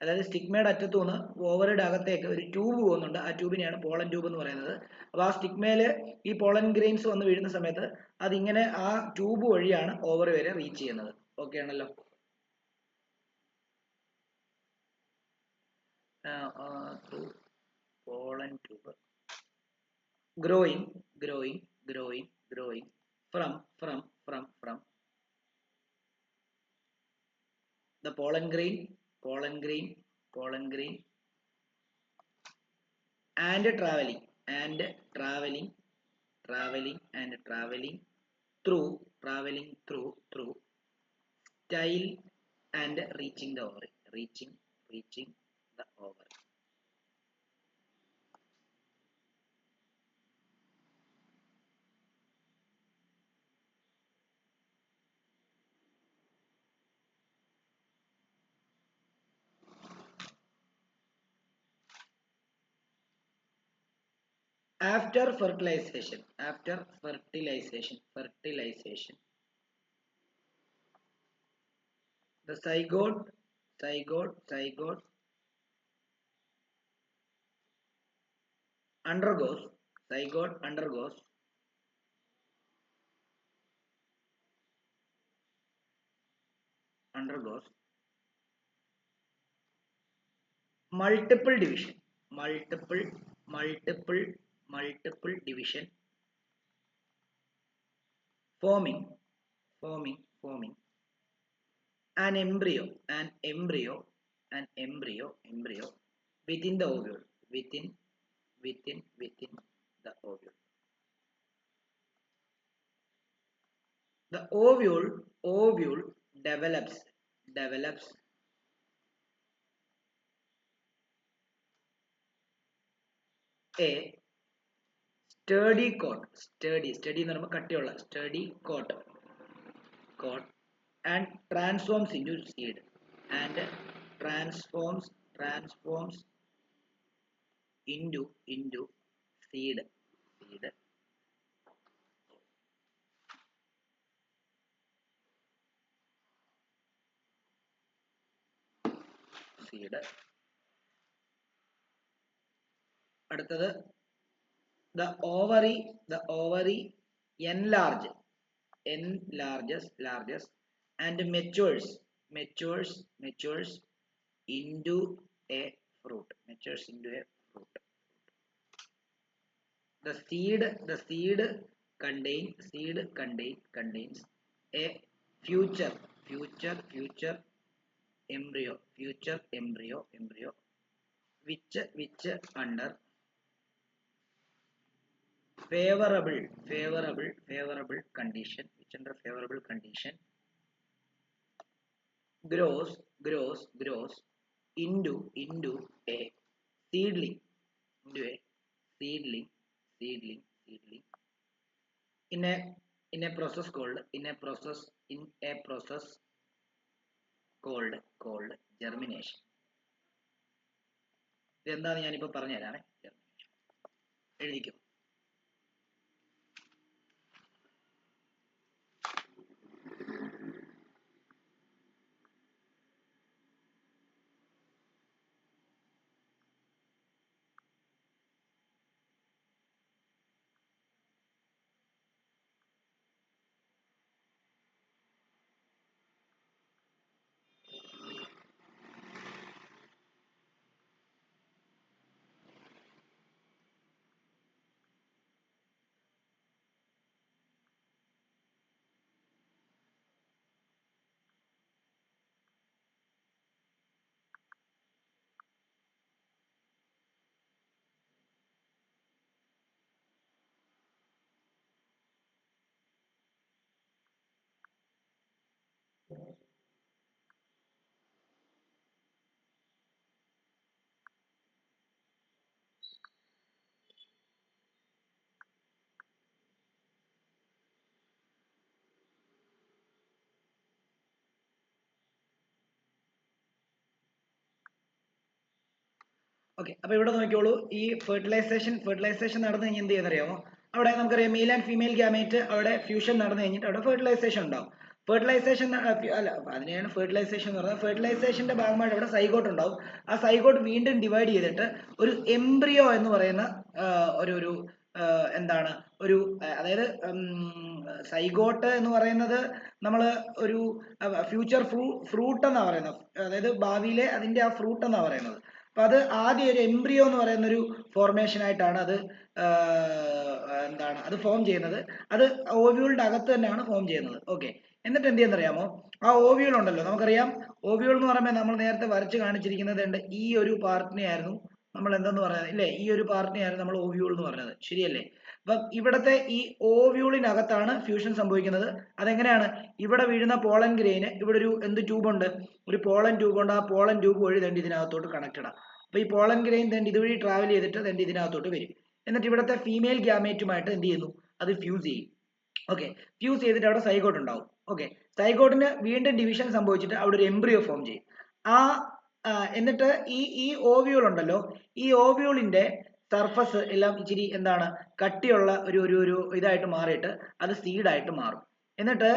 S1: അതായത് സ്റ്റിഗ്മയുടെ അറ്റത്തു നിന്ന് ഓവറിയുടെ അകത്തേക്ക് ഒരു ട്യൂബ് പോകുന്നുണ്ട്. ആ ട്യൂബിനെയാണ് പോളൻ ട്യൂബ് എന്ന് പറയുന്നത്. അപ്പോൾ ആ സ്റ്റിഗ്മയില് ഈ പോളൻ ഗ്രെയിൻസ് വന്ന് വീഴുന്ന സമയത്ത് അതിങ്ങനെ ആ ട്യൂബ് വഴിയാണ് ഓവറി വരെ റീച്ച് ചെയ്യുന്നത്. ഓക്കെ ആണല്ലോ. Pollen tube growing from the pollen grain and traveling through style and reaching the ovary. After fertilization, the zygote undergoes multiple division, forming an embryo within the ovule, within the ovule. The ovule develops a sturdy coat, sturdy എന്ന് പറയുമ്പോൾ കട്ടിയുള്ള sturdy coat and transforms into seed, into seed. അടുത്തത് the ovary enlarges and matures into a fruit. The seed contains a future embryo which under favorable condition grows into a seedling in a process called germination. ഇതെന്താന്ന് ഞാനിപ്പോൾ പറഞ്ഞു തരാമേ. എഴുതിക്കും. Okay, അപ്പൊ ഇവിടെ നോക്കിയോളൂ, ഈ fertilisation നടന്നു കഴിഞ്ഞാൽ എന്ത് ചെയ്യുന്നറിയാമോ? അവിടെ നമുക്കറിയാം മെയിൽ ആൻഡ് ഫീമെയിൽ ഗ്യാമേറ്റ് അവിടെ ഫ്യൂഷൻ നടന്നു കഴിഞ്ഞിട്ട് അവിടെ ഫെർട്ടിലൈസേഷൻ ഉണ്ടാവും. ഫെർട്ടിലൈസേഷൻ അല്ല, അതിനെയാണ് ഫെർട്ടിലൈസേഷൻ എന്ന് പറയുന്നത്. ഫെർട്ടിലൈസേഷന്റെ ഭാഗമായിട്ട് അവിടെ സൈഗോട്ട് ഉണ്ടാവും. ആ സൈഗോട്ട് വീണ്ടും ഡിവൈഡ് ചെയ്തിട്ട് ഒരു എംബ്രിയോ എന്ന് പറയുന്ന ഒരു എന്താണ് ഒരു അതായത് സൈഗോട്ട് എന്ന് പറയുന്നത് നമ്മൾ ഒരു ഫ്യൂച്ചർ ഫ്രൂട്ട് എന്നാ പറയുന്നത്, അതായത് ഭാവിയിലെ അതിന്റെ ആ ഫ്രൂട്ട് എന്നാ പറയുന്നത്. അപ്പൊ അത് ആദ്യം ഒരു എംബ്രിയോ എന്ന് പറയുന്ന ഒരു ഫോർമേഷൻ ആയിട്ടാണ് അത് എന്താണ് അത് ഫോം ചെയ്യുന്നത്. അത് ഓവ്യൂളിന്റെ അകത്ത് തന്നെയാണ് ഫോം ചെയ്യുന്നത്. ഓക്കെ, എന്നിട്ട് എന്ത് ചെയ്യുന്നറിയാമോ? ആ ഓവ്യൂൾ ഉണ്ടല്ലോ, നമുക്കറിയാം ഓവ്യൂൾ എന്ന് പറയുമ്പോൾ നമ്മൾ നേരത്തെ വരച്ച് കാണിച്ചിരിക്കുന്നത് ഉണ്ട്, ഈ ഒരു പാർട്ടിനെ ആയിരുന്നു നമ്മൾ എന്തെന്ന് പറയുന്നത് ഇല്ലേ, ഈ ഒരു പാർട്ടിനെ ആയിരുന്നു നമ്മൾ ഓവ്യൂൾ എന്ന് പറഞ്ഞത്, ശരിയല്ലേ? അപ്പം ഇവിടത്തെ ഈ ഓവ്യൂളിനകത്താണ് ഫ്യൂഷൻ സംഭവിക്കുന്നത്. അതെങ്ങനെയാണ്? ഇവിടെ വീഴുന്ന പോളൻ ഗ്രെയിന് ഇവിടെ ഒരു എന്ത് ട്യൂബ് ഉണ്ട്, ഒരു പോളൻ ട്യൂബ് ഉണ്ട്. ആ പോളൻ ട്യൂബ് വഴി തന്നെ ഇതിനകത്തോട്ട് കണക്റ്റഡ് ആണ്. അപ്പൊ ഈ പോളൻ ഗ്രെയിൻ തന്നെ ഇതുവഴി ട്രാവൽ ചെയ്തിട്ട് തന്നെ ഇതിനകത്തോട്ട് വരും. എന്നിട്ട് ഇവിടുത്തെ ഫീമെയിൽ ഗ്യാമേറ്റുമായിട്ട് എന്ത് ചെയ്യുന്നു, അത് ഫ്യൂസ് ചെയ്യും. ഓക്കെ, ഫ്യൂസ് ചെയ്തിട്ട് അവിടെ സൈഗോട്ട് ഉണ്ടാവും. ഓക്കെ, സൈഗോട്ടിന് വീണ്ടും ഡിവിഷൻ സംഭവിച്ചിട്ട് അവിടെ ഒരു എംബ്രിയോ ഫോം ചെയ്യും. ആ എന്നിട്ട് ഈ ഓവ്യൂൾ ഉണ്ടല്ലോ, ഈ ഓവ്യൂളിന്റെ സർഫസ് എല്ലാം ഇച്ചിരി എന്താണ് കട്ടിയുള്ള ഒരു ഇതായിട്ട് മാറിയിട്ട് അത് സീഡായിട്ട് മാറും. എന്നിട്ട്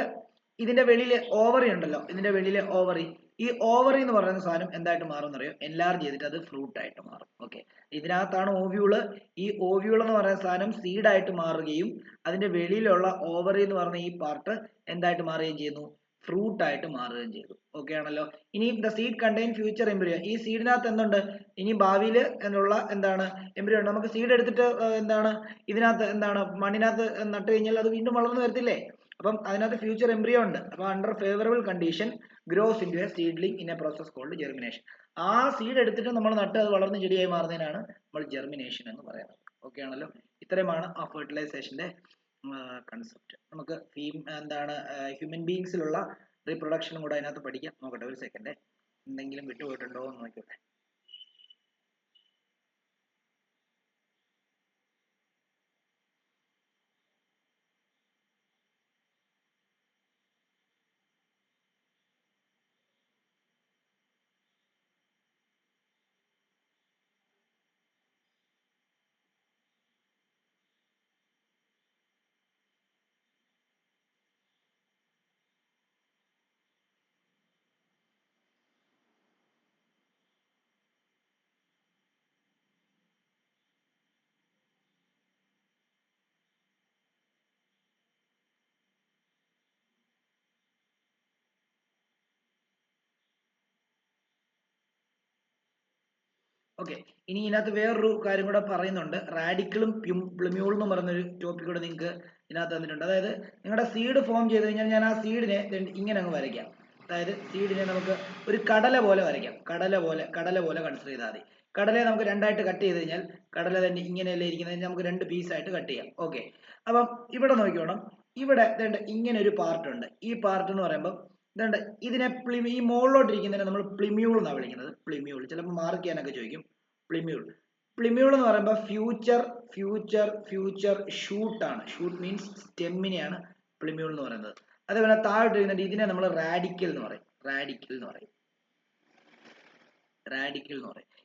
S1: ഇതിന്റെ വെളിയിൽ ഓവറി ഉണ്ടല്ലോ, ഇതിന്റെ വെളിയിലെ ഓവറി, ഈ ഓവറി എന്ന് പറയുന്ന സാധനം എന്തായിട്ട് മാറും എന്നറിയോ? എൻലാർജ് ചെയ്തിട്ട് അത് ഫ്രൂട്ട് ആയിട്ട് മാറും. ഓക്കെ, ഇതിനകത്താണ് ഓവ്യൂള്. ഈ ഓവ്യൂൾ എന്ന് പറയുന്ന സാധനം സീഡായിട്ട് മാറുകയും അതിന്റെ വെളിയിലുള്ള ഓവറി എന്ന് പറയുന്ന ഈ പാർട്ട് എന്തായിട്ട് മാറുകയും ചെയ്യുന്നു? ഫ്രൂട്ട് ആയിട്ട് മാറുകയും ചെയ്തു. ഓക്കെ ആണല്ലോ. ഇനി the seed contain future embryo. ഈ സീഡിനകത്ത് എന്തുണ്ട്? ഇനി ഭാവിയിൽ എന്നുള്ള എന്താണ് എംബ്രിയോ ഉണ്ട്. നമുക്ക് സീഡ് എടുത്തിട്ട് എന്താണ് ഇതിനകത്ത് എന്താണ് മണ്ണിനകത്ത് നട്ട് കഴിഞ്ഞാൽ അത് വീണ്ടും വളർന്നു വരത്തില്ലേ? അപ്പം അതിനകത്ത് ഫ്യൂച്ചർ എംബ്രിയോ ഉണ്ട്. അപ്പൊ under favourable condition grows into a seedling in a process called germination. ആ സീഡ് എടുത്തിട്ട് നമ്മൾ നട്ട് അത് വളർന്ന് ചെടിയായി മാറുന്നതിനാണ് നമ്മൾ ജെർമിനേഷൻ എന്ന് പറയുന്നത്. ഓക്കെ ആണല്ലോ. ഇത്രയുമാണ് ആ ഫെർട്ടിലൈസേഷന്റെ കൺസെപ്റ്റ്. നമുക്ക് എന്താണ് ഹ്യൂമൻ ബീങ്സിലുള്ള റീപ്രൊഡക്ഷനും കൂടെ അതിനകത്ത് പഠിക്കാം. നോക്കട്ടെ ഒരു സെക്കൻഡ്, എന്തെങ്കിലും വിട്ടുപോയിട്ടുണ്ടോ എന്ന് നോക്കട്ടെ. ഓക്കെ, ഇനി ഇതിനകത്ത് വേറൊരു കാര്യം കൂടെ പറയുന്നുണ്ട്. റാഡിക്കിളും പ്ലിമ്യൂളും എന്ന് പറയുന്നൊരു ടോപ്പിക് കൂടെ നിങ്ങൾക്ക് ഇതിനകത്ത് തന്നിട്ടുണ്ട്. അതായത് നിങ്ങളുടെ സീഡ് ഫോം ചെയ്ത് കഴിഞ്ഞാൽ ഞാൻ ആ സീഡിനെ ഇങ്ങനെ അങ്ങ് വരയ്ക്കാം. അതായത് സീഡിനെ നമുക്ക് ഒരു കടല പോലെ വരയ്ക്കാം. കടല പോലെ കൺസിഡർ ചെയ്താൽ മതി. കടലയെ നമുക്ക് രണ്ടായിട്ട് കട്ട് ചെയ്ത് കഴിഞ്ഞാൽ കടല തന്നെ ഇങ്ങനെയല്ലേ ഇരിക്കുന്നത്, നമുക്ക് രണ്ട് പീസായിട്ട് കട്ട് ചെയ്യാം. ഓക്കെ, അപ്പം ഇവിടെ നോക്കിക്കോണം, ഇവിടെ ഇങ്ങനെ ഒരു പാർട്ട് ഉണ്ട്. ഈ പാർട്ട് എന്ന് പറയുമ്പോൾ ഇതിനെ ഈ മുകളിലോട്ടിരിക്കുന്നതിനെ നമ്മൾ പ്ലിമ്യൂൾ എന്നാണ് വിളിക്കുന്നത്. പ്ലിമ്യൂൾ ചിലപ്പോൾ മാർക്ക് ചെയ്യാനൊക്കെ ചോദിക്കും. പ്ലിമ്യൂൾ എന്ന് പറയുമ്പോൾ ഫ്യൂച്ചർ ഷൂട്ട് ആണ്. ഷൂട്ട് മീൻസ് സ്റ്റെമ്മിനെയാണ് പ്ലിമ്യൂൾ എന്ന് പറയുന്നത്. അതേപോലെ താഴോട്ടിരിക്കുന്നുണ്ട്, ഇതിനെ നമ്മൾ റാഡിക്കൽ എന്ന് പറയും.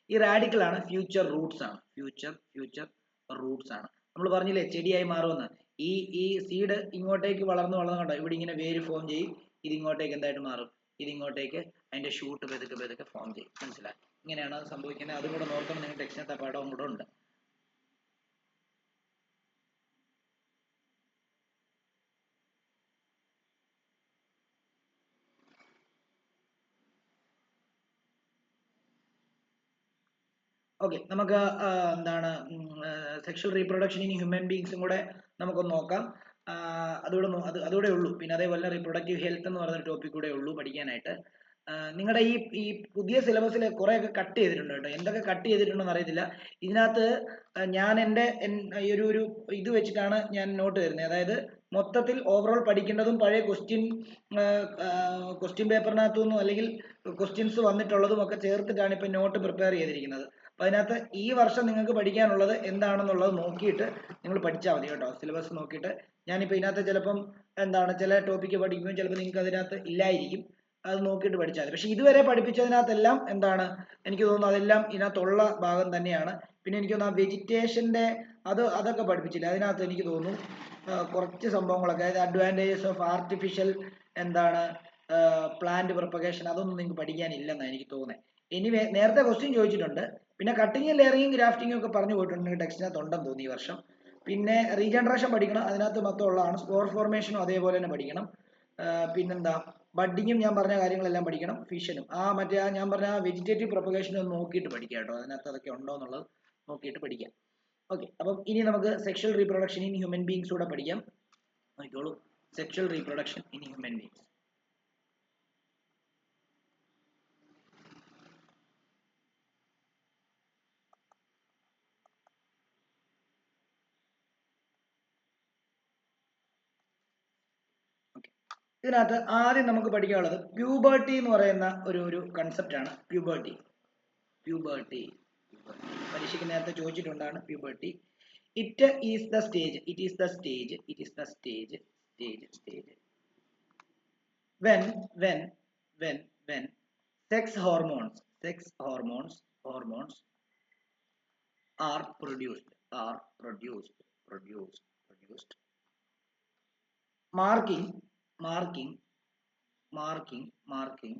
S1: ഈ റാഡിക്കൽ ആണ് ഫ്യൂച്ചർ റൂട്ട്സ് ആണ്. ഫ്യൂച്ചർ റൂട്ട്സ് ആണ്. നമ്മൾ പറഞ്ഞില്ലേ ചെടിയായി മാറുമെന്ന്. ഈ സീഡ് ഇങ്ങോട്ടേക്ക് വളർന്ന് കണ്ടോ, ഇവിടെ ഇങ്ങനെ വേര് ഫോം ചെയ്യും. ഇത് ഇങ്ങോട്ടേക്ക് എന്തായിട്ട് മാറും? ഇത് ഇങ്ങോട്ടേക്ക് അതിന്റെ ഷൂട്ട് പതുക്കെ ഫോം ചെയ്യും. മനസ്സിലായി? ഇങ്ങനെയാണ് അത് സംഭവിക്കുന്നത്. അതും കൂടെ നോക്കണം, നിങ്ങൾ ടെക്സ്റ്റിനകത്ത് പാഠവും കൂടെ ഉണ്ട്. ഓക്കെ, നമുക്ക് എന്താണ് സെക്ഷൽ റീപ്രൊഡക്ഷൻ ഇൻ ഹ്യൂമൻ ബീങ്സും കൂടെ നമുക്കൊന്ന് നോക്കാം. അതുകൂടെ ഉള്ളൂ. പിന്നെ അതേപോലെ റീപ്രൊഡക്റ്റീവ് ഹെൽത്ത് എന്ന് പറയുന്ന ടോപ്പിക് കൂടെ ഉള്ളൂ പഠിക്കാനായിട്ട്. നിങ്ങളുടെ ഈ പുതിയ സിലബസിൽ കുറെയൊക്കെ കട്ട് ചെയ്തിട്ടുണ്ട് കേട്ടോ. എന്തൊക്കെ കട്ട് ചെയ്തിട്ടുണ്ടെന്ന് അറിയത്തില്ല. ഇതിനകത്ത് ഞാൻ എൻ്റെ ഈ ഒരു ഇത് വെച്ചിട്ടാണ് ഞാൻ നോട്ട് തരുന്നത്. അതായത് മൊത്തത്തിൽ ഓവറോൾ പഠിക്കേണ്ടതും പഴയ ക്വസ്റ്റ്യൻ പേപ്പറിനകത്തുനിന്നും അല്ലെങ്കിൽ ക്വസ്റ്റ്യൻസ് വന്നിട്ടുള്ളതും ഒക്കെ ചേർത്തിട്ടാണ് ഇപ്പം നോട്ട് പ്രിപ്പയർ ചെയ്തിരിക്കുന്നത്. അപ്പം അതിനകത്ത് ഈ വർഷം നിങ്ങൾക്ക് പഠിക്കാനുള്ളത് എന്താണെന്നുള്ളത് നോക്കിയിട്ട് നിങ്ങൾ പഠിച്ചാൽ മതി കേട്ടോ. സിലബസ് നോക്കിയിട്ട്. ഞാനിപ്പോൾ ഇതിനകത്ത് ചിലപ്പം എന്താണ് ചില ടോപ്പിക്ക് പഠിക്കുമ്പോൾ ചിലപ്പോൾ നിങ്ങൾക്ക് അതിനകത്ത് ഇല്ലായിരിക്കും. അത് നോക്കിയിട്ട് പഠിച്ചാൽ മതി. പക്ഷെ ഇതുവരെ പഠിപ്പിച്ചതിനകത്തെല്ലാം എന്താണ് എനിക്ക് തോന്നുന്നു അതെല്ലാം ഇതിനകത്തുള്ള ഭാഗം തന്നെയാണ്. പിന്നെ എനിക്ക് തോന്നുന്നു ആ വെജിറ്റേഷന്റെ അതൊക്കെ പഠിപ്പിച്ചില്ല. അതിനകത്ത് എനിക്ക് തോന്നുന്നു കുറച്ച് സംഭവങ്ങളൊക്കെ, അതായത് അഡ്വാൻറ്റേജസ് ഓഫ് ആർട്ടിഫിഷ്യൽ എന്താണ് പ്ലാന്റ് പ്രൊപ്പഗേഷൻ, അതൊന്നും നിങ്ങൾക്ക് പഠിക്കാനില്ലെന്നാണ് എനിക്ക് തോന്നുന്നത്. എനിവേ നേരത്തെ ക്വസ്റ്റ്യൻ ചോദിച്ചിട്ടുണ്ട്. പിന്നെ കട്ടിങ്ങും ലെയറിങ്ങും ഗ്രാഫ്റ്റിങ്ങും ഒക്കെ പറഞ്ഞു പോയിട്ടുണ്ട്, ടെക്സ്റ്റിനകത്ത് ഉണ്ടെന്ന് തോന്നി ഈ വർഷം. പിന്നെ റീജനറേഷൻ പഠിക്കണം, അതിനകത്ത് മൊത്തം ഉള്ളതാണ്. സ്പോർ ഫോർമേഷനും അതേപോലെ തന്നെ പഠിക്കണം. പിന്നെന്താ ബഡ്ഡിങ്ങും ഞാൻ പറഞ്ഞ കാര്യങ്ങളെല്ലാം പഠിക്കണം. ഫിഷനും മറ്റേ ഞാൻ പറഞ്ഞ വെജിറ്റേറ്റീവ് പ്രൊപ്പഗേഷനും ഒന്ന് നോക്കിയിട്ട് പഠിക്കാം കേട്ടോ. അതിനകത്ത് അതൊക്കെ ഉണ്ടോ എന്നുള്ളത് നോക്കിയിട്ട് പഠിക്കാം. ഓക്കെ, അപ്പം ഇനി നമുക്ക് sexual reproduction in human beings കൂടെ പഠിക്കാം. നോക്കിക്കോളൂ, sexual reproduction in human beings. ഇതിനകത്ത് ആദ്യം നമുക്ക് പഠിക്കാനുള്ളത് പ്യൂബർട്ടി എന്ന് പറയുന്ന ഒരു കൺസെപ്റ്റ് ആണ്. പ്യൂബർട്ടി പരീക്ഷയ്ക്ക് നേരത്തെ ചോദിച്ചിട്ടുണ്ടാണ് puberty. It is the stage when sex hormones are produced marking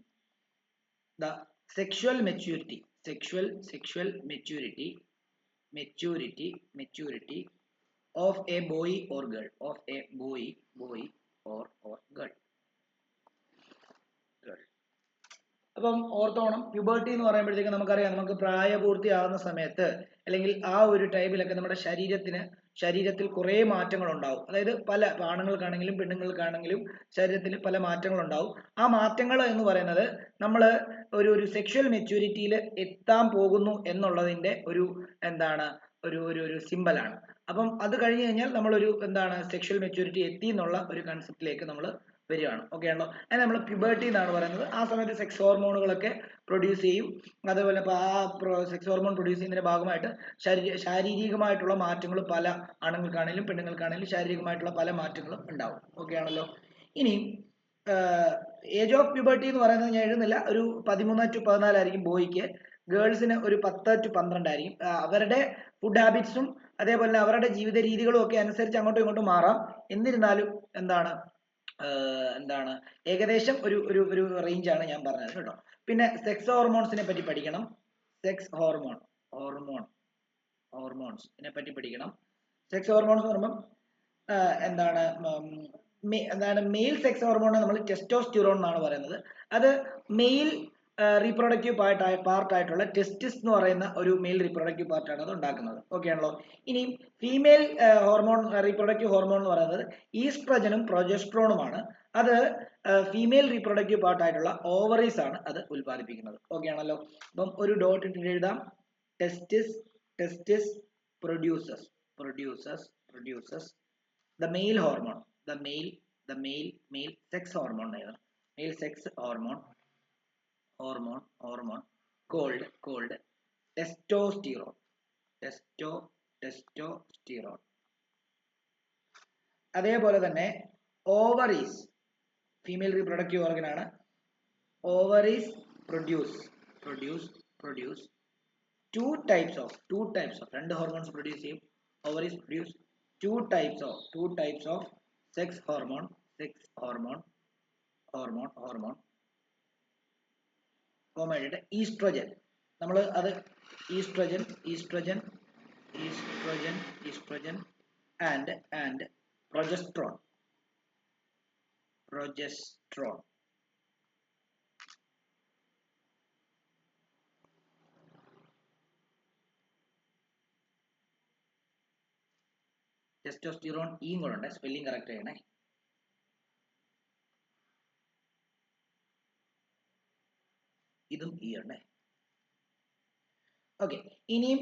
S1: the sexual maturity of a boy or girl, അപ്പം ഓർത്തോണം, പ്യൂബർട്ടി എന്ന് പറയുമ്പോഴത്തേക്ക് നമുക്കറിയാം, നമുക്ക് പ്രായപൂർത്തിയാകുന്ന സമയത്ത് അല്ലെങ്കിൽ ആ ഒരു ടൈമിലൊക്കെ നമ്മുടെ ശരീരത്തിൽ കുറേ മാറ്റങ്ങൾ ഉണ്ടാവും. അതായത് പല ആണുങ്ങൾക്കാണെങ്കിലും പെണ്ണുങ്ങൾക്കാണെങ്കിലും ശരീരത്തിൽ പല മാറ്റങ്ങൾ ഉണ്ടാവും. ആ മാറ്റങ്ങൾ എന്ന് പറയുന്നത് നമ്മൾ ഒരു സെക്ഷൽ മെച്യൂരിറ്റിയിൽ എത്താൻ പോകുന്നു എന്നുള്ളതിന്റെ ഒരു എന്താണ് ഒരു സിമ്പലാണ്. അപ്പം അത് കഴിഞ്ഞ് കഴിഞ്ഞാൽ നമ്മളൊരു എന്താണ് സെക്ഷൽ മെച്യൂരിറ്റി എത്തി എന്നുള്ള ഒരു കൺസെപ്റ്റിലേക്ക് നമ്മൾ വരികയാണ്. ഓക്കെ ആണല്ലോ. അതിന് നമ്മൾ പ്യൂബർട്ടി എന്നാണ് പറയുന്നത്. ആ സമയത്ത് സെക്സ് ഹോർമോണുകളൊക്കെ പ്രൊഡ്യൂസ് ചെയ്യും. അതേപോലെ സെക്സ് ഹോർമോൺ പ്രൊഡ്യൂസ് ചെയ്യുന്നതിന്റെ ഭാഗമായിട്ട് ശാരീരികമായിട്ടുള്ള മാറ്റങ്ങൾ പല ആണുങ്ങൾക്കാണെങ്കിലും പെണ്ണുങ്ങൾക്കാണെങ്കിലും ശാരീരികമായിട്ടുള്ള പല മാറ്റങ്ങളും ഉണ്ടാവും. ഓക്കെ ആണല്ലോ. ഇനി ഏജ് ഓഫ് പ്യൂബർട്ടി എന്ന് പറയുന്നത് ഞാൻ എഴുതുന്നില്ല, ഒരു 13 to 14 ആയിരിക്കും ബോയ്ക്ക്. ഗേൾസിന് ഒരു 10 to 12 ആയിരിക്കും. അവരുടെ ഫുഡ് ഹാബിറ്റ്സും അതേപോലെ തന്നെ അവരുടെ ജീവിത രീതികളും ഒക്കെ അനുസരിച്ച് അങ്ങോട്ടും ഇങ്ങോട്ടും മാറാം. എന്നിരുന്നാലും എന്താണ് ഏകദേശം ഒരു റേഞ്ചാണ് ഞാൻ പറഞ്ഞത് കേട്ടോ. പിന്നെ സെക്സ് ഹോർമോൺസിനെ പറ്റി പഠിക്കണം. സെക്സ് ഹോർമോൺസിനെ പറ്റി പഠിക്കണം. സെക്സ് ഹോർമോൺസ് എന്ന് പറയുമ്പോൾ എന്താണ് മെയിൽ സെക്സ് ഹോർമോൺ നമ്മൾ ടെസ്റ്റോസ്റ്റിറോൺ എന്നാണ് പറയുന്നത്. അത് മെയിൽ റീപ്രൊഡക്റ്റീവ് പാർട്ടായിട്ടുള്ള ടെസ്റ്റിസ് എന്ന് പറയുന്ന ഒരു മെയിൽ റീപ്രൊഡക്റ്റീവ് പാർട്ടാണ് അത് ഉണ്ടാക്കുന്നത്. ഓക്കെ ആണല്ലോ. ഇനി ഫീമെയിൽ റീപ്രൊഡക്റ്റീവ് ഹോർമോൺ എന്ന് പറയുന്നത് ഈസ്ട്രജനും പ്രൊജസ്ട്രോണുമാണ്. അത് ഫീമെയിൽ റീപ്രൊഡക്റ്റീവ് പാർട്ടായിട്ടുള്ള ഓവറീസ് ആണ് അത് ഉൽപ്പാദിപ്പിക്കുന്നത്. ഓക്കെ ആണല്ലോ. അപ്പം ഒരു ഡോട്ട് ഇട്ടിട്ട് എഴുതാം. ടെസ്റ്റിസ് produces the male hormone, the male sex hormone, called testosterone. അതേപോലെ തന്നെ ഓവറീസ് ഫീമെയിൽ റീപ്രൊഡക്റ്റീവ് ഓർഗൻ ആണ്. Ovaries produce two types of രണ്ട് ഹോർമോൺസ് പ്രൊഡ്യൂസ് ചെയ്യും. Ovaries produce two types of sex hormone common oestrogen. നമ്മൾ അത് oestrogen and progesterone. Testosterone ഈയും കൂടെ ഉണ്ട്, spelling correct ചെയ്യണേ. ഇതും ഈ ഉണ്ട്. ഓക്കെ, ഇനിയും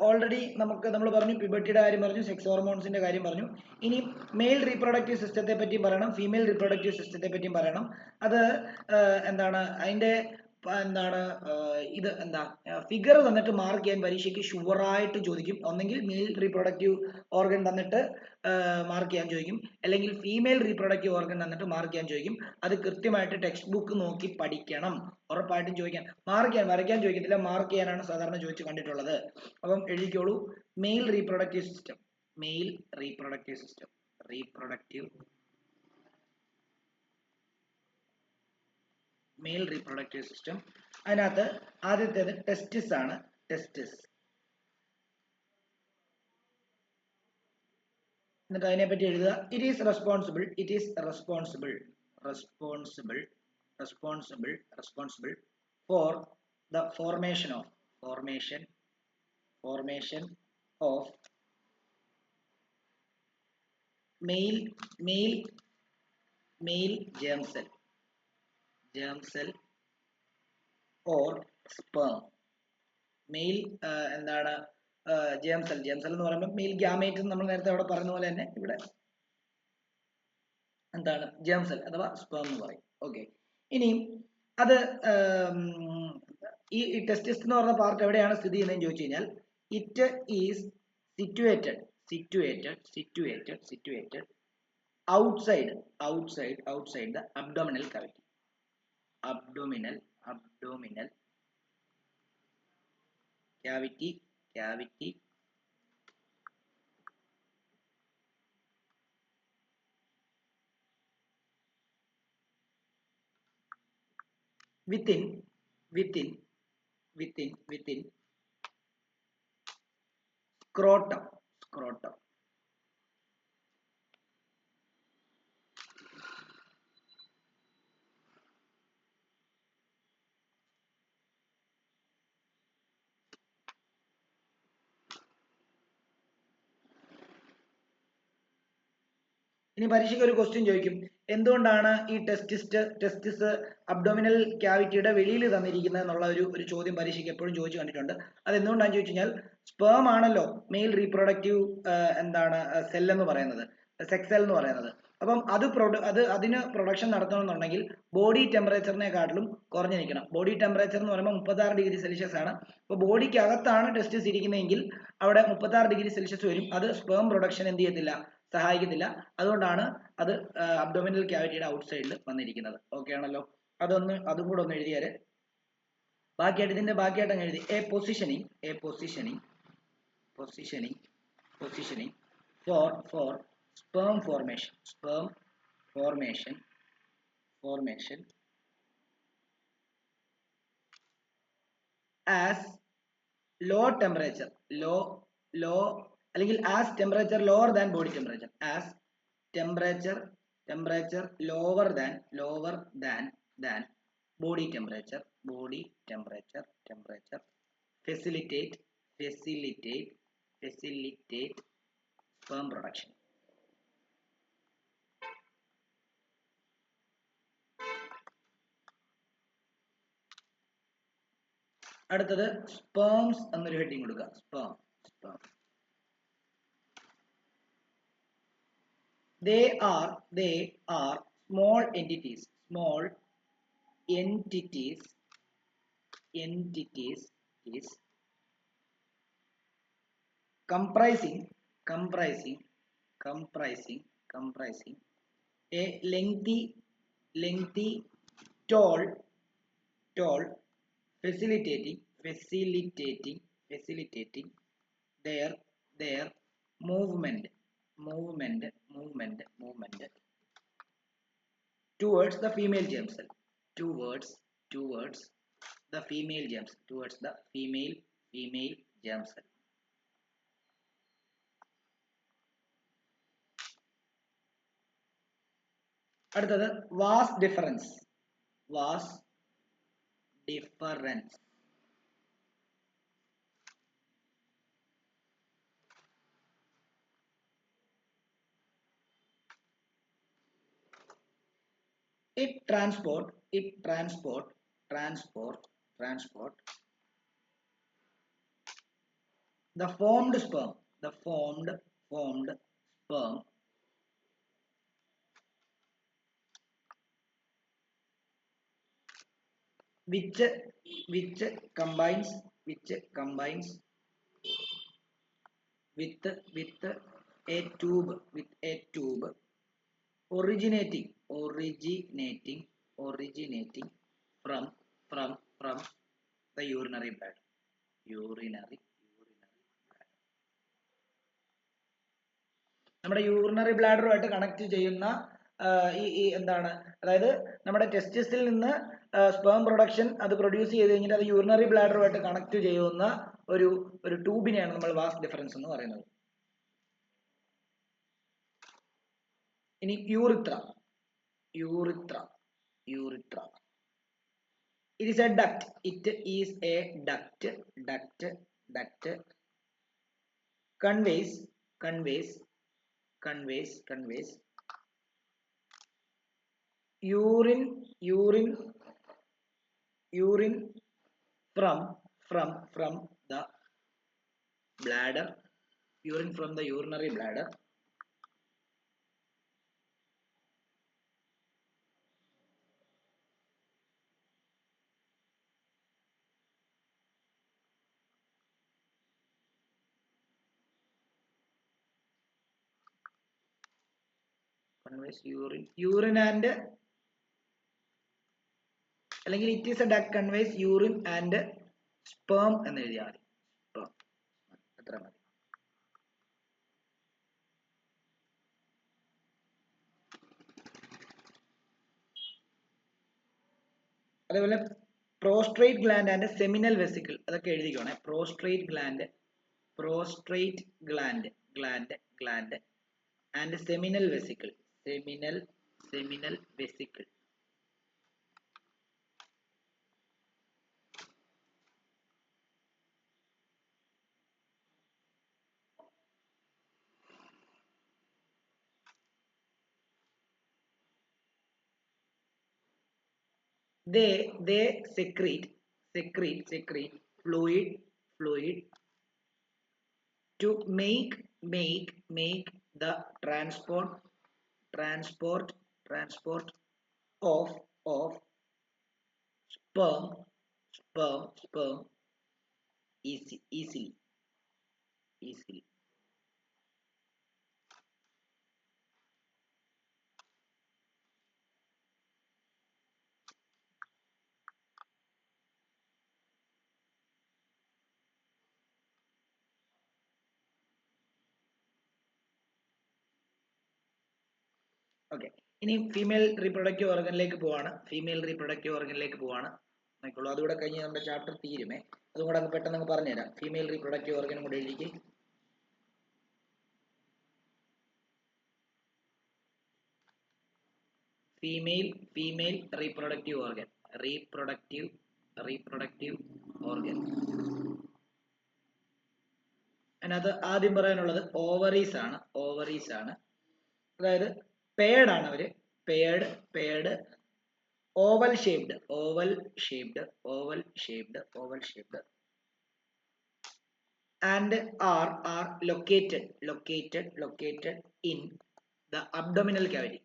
S1: ഓൾറെഡി നമ്മൾ പറഞ്ഞു പ്യൂബർട്ടിയുടെ കാര്യം പറഞ്ഞു, സെക്സ് ഹോർമോൺസിന്റെ കാര്യം പറഞ്ഞു. ഇനി മെയിൽ റീപ്രൊഡക്റ്റീവ് സിസ്റ്റത്തെ പറ്റിയും പറയണം, ഫീമെയിൽ റീപ്രൊഡക്റ്റീവ് സിസ്റ്റത്തെ പറ്റിയും പറയണം. അത് എന്താണ് അതിന്റെ എന്താണ് ഇത് എന്താ ഫിഗർ തന്നിട്ട് മാർക്ക് ചെയ്യാൻ പരീക്ഷയ്ക്ക് ഷുവറായിട്ട് ചോദിക്കും. ഒന്നെങ്കിൽ മെയിൽ റീപ്രൊഡക്റ്റീവ് ഓർഗൻ തന്നിട്ട് മാർക്ക് ചെയ്യാൻ ചോദിക്കും, അല്ലെങ്കിൽ ഫീമെയിൽ റീപ്രൊഡക്റ്റീവ് ഓർഗൻ തന്നിട്ട് മാർക്ക് ചെയ്യാൻ ചോദിക്കും. അത് കൃത്യമായിട്ട് ടെക്സ്റ്റ് ബുക്ക് നോക്കി പഠിക്കണം. ഉറപ്പായിട്ടും ചോദിക്കാൻ, മാർക്ക് ചെയ്യാൻ വരയ്ക്കാൻ ചോദിക്കത്തില്ല, മാർക്ക് ചെയ്യാനാണ് സാധാരണ ചോദിച്ച് കണ്ടിട്ടുള്ളത്. അപ്പം എഴുതിക്കോളൂ, male reproductive system, male reproductive system, reproductive male reproductive system. അതിനകത്ത് ആദ്യത്തേത് ടെസ്റ്റിസ് ആണ്. ടെസ്റ്റിസ്. എന്നിട്ട് അതിനെപ്പറ്റി എഴുതുക. It is responsible, it is responsible, responsible, responsible, responsible for the formation of, formation of male germ cell or sperm. Male എന്താണ് germ cell എന്ന് പറയുമ്പോൾ mail gamete നമ്മൾ നേരത്തെ അവിടെ പറഞ്ഞ പോലെ തന്നെ ഇവിടെ എന്താണ് germ cell അഥവാ sperm എന്ന് പറയും. ഓക്കെ, ഇനിയും അത് ഈ ടെസ്റ്റിസ് എന്ന് പറഞ്ഞ പാർട്ട് എവിടെയാണ് സ്ഥിതി ചെയ്യുന്നതെന്ന് ചോദിച്ചു കഴിഞ്ഞാൽ, it is situated outside the abdominal cavity, abdominal cavity within scrotum. ഇനി പരീക്ഷയ്ക്ക് ഒരു ക്വസ്റ്റ്യൻ ചോദിക്കും, എന്തുകൊണ്ടാണ് ഈ ടെസ്റ്റിസ് അബ്ഡോമിനൽ ക്യാവിറ്റിയുടെ വെളിയിൽ തന്നിരിക്കുന്നത് എന്നുള്ള ഒരു ചോദ്യം പരീക്ഷയ്ക്ക് എപ്പോഴും ചോദിച്ചു കണ്ടിട്ടുണ്ട്. അത് എന്തുകൊണ്ടാണെന്ന് ചോദിച്ചു കഴിഞ്ഞാൽ, സ്പേം ആണല്ലോ മെയിൽ റീപ്രൊഡക്റ്റീവ് എന്താണ് സെൽ എന്ന് പറയുന്നത്, സെക്സ് സെൽ എന്ന് പറയുന്നത്. അപ്പം അതിന് പ്രൊഡക്ഷൻ നടത്തണമെന്നുണ്ടെങ്കിൽ ബോഡി ടെമ്പറേച്ചറിനെക്കാട്ടിലും കുറഞ്ഞു നിൽക്കണം. ബോഡി ടെമ്പറേച്ചർ എന്ന് പറയുമ്പോൾ 36°C ആണ്. അപ്പോൾ ബോഡിക്ക് അകത്താണ് ടെസ്റ്റിസ് ഇരിക്കുന്നതെങ്കിൽ അവിടെ 36°C വരും. അത് സ്പേം പ്രൊഡക്ഷൻ എന്ത് ചെയ്യത്തില്ല, സഹായിക്കത്തില്ല. അതുകൊണ്ടാണ് അത് അബ്ഡോമിനൽ ക്യാവിറ്റിയുടെ ഔട്ട് സൈഡിൽ വന്നിരിക്കുന്നത്. ഓക്കെ ആണല്ലോ, അതും കൂടെ ഒന്ന് എഴുതിയാല് ബാക്കിയായിട്ട് ഇതിന്റെ ബാക്കിയായിട്ട് അങ്ങ് എഴുതി. A positioning for sperm formation as low temperature അല്ലെങ്കിൽ as temperature lower than body temperature, as temperature lower than body temperature facilitate sperm production. അടുത്തത് sperms എന്നൊരു ഹെഡിങ് കൊടുക്കുക. sperm they are small entities comprising a lengthy tall facilitating their movement towards the female germ cell, towards the female germ cell. അടുത്തത് vas difference. It transport the formed sperm which combines with a tube originating from the urinary bladder. നമ്മുടെ urinary ബ്ലാഡറുമായിട്ട് connect ചെയ്യുന്ന ഈ എന്താണ്, അതായത് നമ്മുടെ ടെസ്റ്റിസിൽ നിന്ന് sperm production അത് produce ചെയ്ത് കഴിഞ്ഞിട്ട് അത് യൂറിനറി ബ്ലാഡറുമായിട്ട് കണക്ട് ചെയ്യുന്ന ഒരു ട്യൂബിനെയാണ് നമ്മൾ വാസ് ഡിഫറൻസ് എന്ന് പറയുന്നത്. ഇനി urethra. It is a duct. It is a duct. Conveys urine from the bladder, urine from the urinary bladder conveys urine and അല്ലെങ്കിൽ it is a duct conveys urine and sperm എന്ന് എഴുതിയാൽ മതി. sperm അത്ര മതി. അതേപോലെ prostate gland and seminal vesicle അതൊക്കെ എഴുതിക്കോണേ. Prostate gland and seminal vesicle. They secrete fluid to make the transport of sperm easily. Okay, ഇനി ഫീമെയിൽ റീപ്രൊഡക്റ്റീവ് ഓർഗനിലേക്ക് പോവാണ്. നോക്കിക്കോളൂ, അതുകൂടെ കഴിഞ്ഞ് നമ്മുടെ ചാപ്റ്റർ തീരുമേ. അതും കൂടെ അങ്ങ് പെട്ടെന്ന് അങ്ങ് പറഞ്ഞുതരാം. ഫീമെയിൽ റീപ്രൊഡക്റ്റീവ് ഓർഗനും കൂടെ എഴുതിക്ക്. Female reproductive organ. അതിനകത്ത് ആദ്യം പറയാനുള്ളത് ഓവറീസ് ആണ്. അതായത് പെയർഡ് ആണ് അവര്. Paired oval shaped and are located in the abdominal cavity,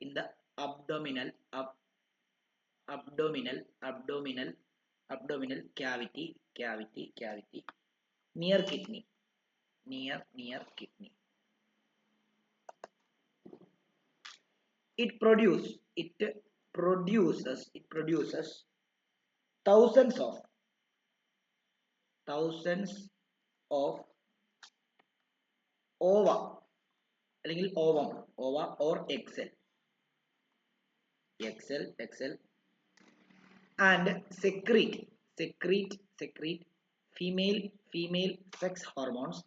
S1: abdominal cavity near kidney. It produces thousands of ova അല്ലെങ്കിൽ ovum or egg cell and secrete female sex hormones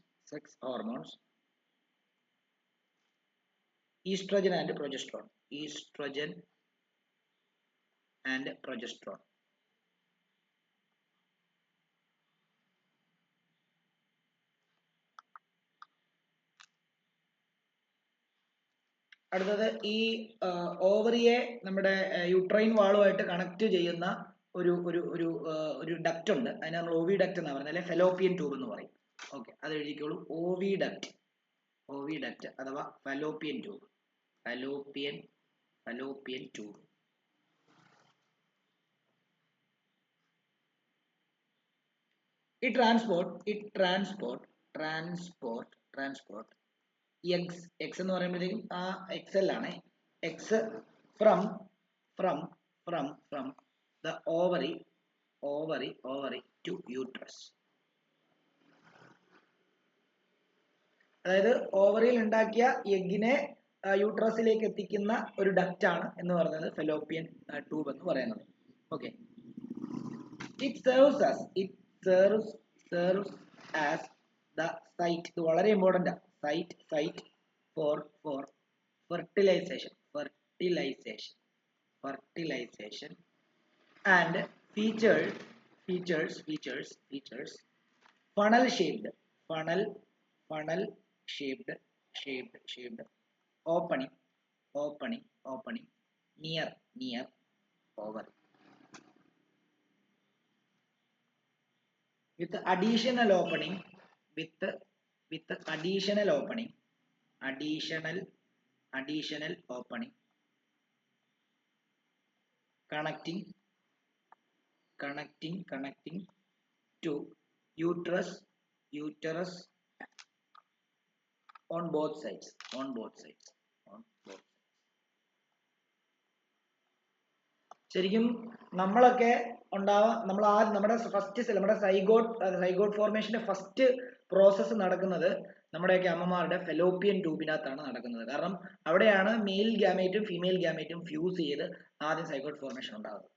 S1: estrogen and progesterone. അടുത്തത് ഈ ഓവറിയെ നമ്മുടെ uterine വാളുമായിട്ട് connect ചെയ്യുന്ന ഒരു duct ഉണ്ട്. അതിനെ നമ്മൾ ഓവി duct എന്നാണ് പറയുന്നത്, അല്ലെങ്കിൽ ഫെലോപ്പിയൻ ട്യൂബ് എന്ന് പറയും. ഓക്കെ, അത് എഴുതിക്കോളൂ. ഓവി ഡക്റ്റ് അഥവാ fallopian tube. It transport x എന്ന് പറയുമ്പോഴത്തേക്കും ആ xl ആണ് x from the ovary to uterus. അതായത് ഓവറിയിൽ ഉണ്ടാക്കിയ എഗ്ഗിനെ യൂട്രസിലേക്ക് എത്തിക്കുന്ന ഒരു ഡക്റ്റ് ആണ് എന്ന് പറയുന്നത് ഫെലോപ്പിയൻ ട്യൂബ് എന്ന് പറയുന്നത്. Okay, it serves as the site, ഇത് വളരെ important site for fertilization and features funnel shaped opening near ovary with additional opening connecting to uterus on both sides. ശരിക്കും നമ്മളൊക്കെ നമ്മുടെ സൈഗോട്ട് ഫോർമേഷന്റെ ഫസ്റ്റ് പ്രോസസ്സ് നടക്കുന്നത് നമ്മുടെയൊക്കെ അമ്മമാരുടെ ഫെലോപ്പിയൻ ട്യൂബിനകത്താണ് നടക്കുന്നത്. കാരണം അവിടെയാണ് മെയിൽ ഗാമേറ്റും ഫീമെയിൽ ഗാമേറ്റും ഫ്യൂസ് ചെയ്ത് ആദ്യം സൈഗോട്ട് ഫോർമേഷൻ ഉണ്ടാകുന്നത്.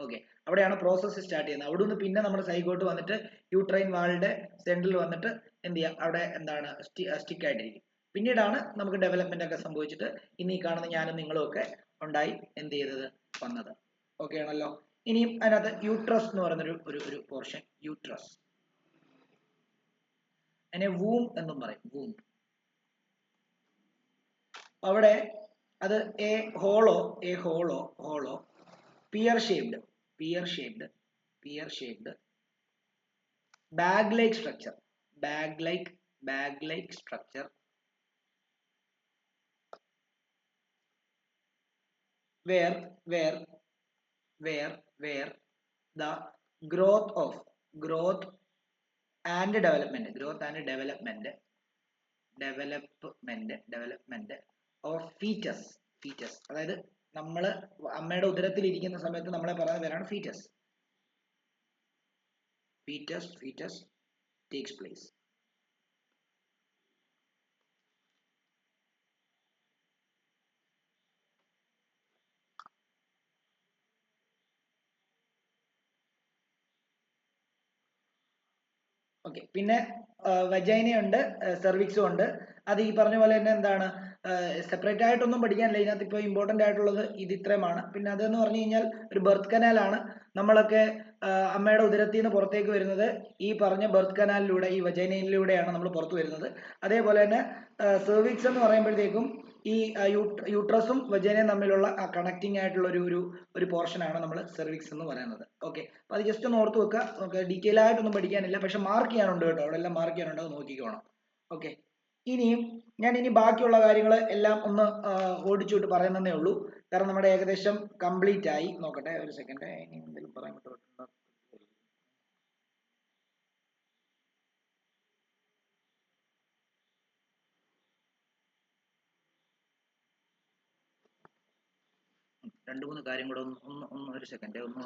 S1: ഓക്കെ, അവിടെയാണ് പ്രോസസ്സ് സ്റ്റാർട്ട് ചെയ്യുന്നത്. അവിടെ നിന്ന് പിന്നെ നമ്മുടെ സൈഗോട്ട് വന്നിട്ട് യൂട്രൈൻ വാളിന്റെ സെന്ററിൽ വന്നിട്ട് എന്ത് ചെയ്യാം, അവിടെ എന്താണ് സ്റ്റിക്ക് ആയിട്ടിരിക്കും. പിന്നീടാണ് നമുക്ക് ഡെവലപ്മെന്റ് ഒക്കെ സംഭവിച്ചിട്ട് ഇന്ന് ഈ കാണുന്ന ഞാനും നിങ്ങളും ഒക്കെ ഉണ്ടായി എന്ത് ചെയ്തത് വന്നത്. ഓക്കെ ആണല്ലോ. ഇനിയും അതിനകത്ത് യൂട്രസ് എന്ന് പറയുന്നൊരു ഒരു പോർഷൻ, യൂട്രസ് അതിനെ വൂം എന്നും പറയും, വൂം. അവിടെ അത് A hollow peer shaped bag like structure where the growth and development of fetus അതായത് നമ്മള് അമ്മയുടെ ഉദരത്തിൽ ഇരിക്കുന്ന സമയത്ത് നമ്മളെ പറയുന്ന പേരാണ് fetus takes place. ഓക്കെ, പിന്നെ വജൈനയുണ്ട്, സെർവിക്സും ഉണ്ട്. അത് ഈ പറഞ്ഞ പോലെ തന്നെ എന്താണ് സെപ്പറേറ്റ് ആയിട്ടൊന്നും പഠിക്കാനില്ല. ഇതിനകത്ത് ഇപ്പോൾ ഇമ്പോർട്ടൻ്റ് ആയിട്ടുള്ളത് ഇത് ഇത്രയുമാണ്. പിന്നെ അതെന്ന് പറഞ്ഞു കഴിഞ്ഞാൽ ഒരു ബർത്ത് കനാലാണ്. നമ്മളൊക്കെ അമ്മയുടെ ഉദരത്തിൽ നിന്ന് പുറത്തേക്ക് വരുന്നത് ഈ പറഞ്ഞ ബർത്ത് കനാലിലൂടെ, ഈ വജൈനയിലൂടെയാണ് നമ്മൾ പുറത്തു വരുന്നത്. അതേപോലെ തന്നെ സെർവിക്സ് എന്ന് പറയുമ്പോഴത്തേക്കും ഈ യൂട്രസും വജൈനയും തമ്മിലുള്ള കണക്റ്റിംഗ് ആയിട്ടുള്ള ഒരു പോർഷനാണ് നമ്മൾ സെർവിക്സ് എന്ന് പറയുന്നത്. ഓക്കെ, അപ്പോൾ അത് ജസ്റ്റ് ഒന്ന് ഓർത്ത് വെക്കുക. നമുക്ക് ഡീറ്റെയിൽ ആയിട്ടൊന്നും പഠിക്കാനില്ല, പക്ഷെ മാർക്ക് ചെയ്യാനുണ്ട് കേട്ടോ, അവിടെ എല്ലാം മാർക്ക് ചെയ്യാനുണ്ട്, അത് നോക്കിക്കോണം. ഓക്കെ, ഇനിയും ഞാൻ ബാക്കിയുള്ള കാര്യങ്ങൾ എല്ലാം ഒന്ന് ഓടിച്ചുവിട്ട് പറയുന്നതേ ഉള്ളൂ. കാരണം നമ്മുടെ ഏകദേശം കംപ്ലീറ്റ് ആയി. നോക്കട്ടെ ഒരു സെക്കൻഡ്, ഇനി എന്തെങ്കിലും പറയാൻ പറ്റുമോ? രണ്ട് മൂന്ന് കാര്യം കൂടെ ഒന്ന് ഒരു സെക്കൻഡ് ഒന്ന്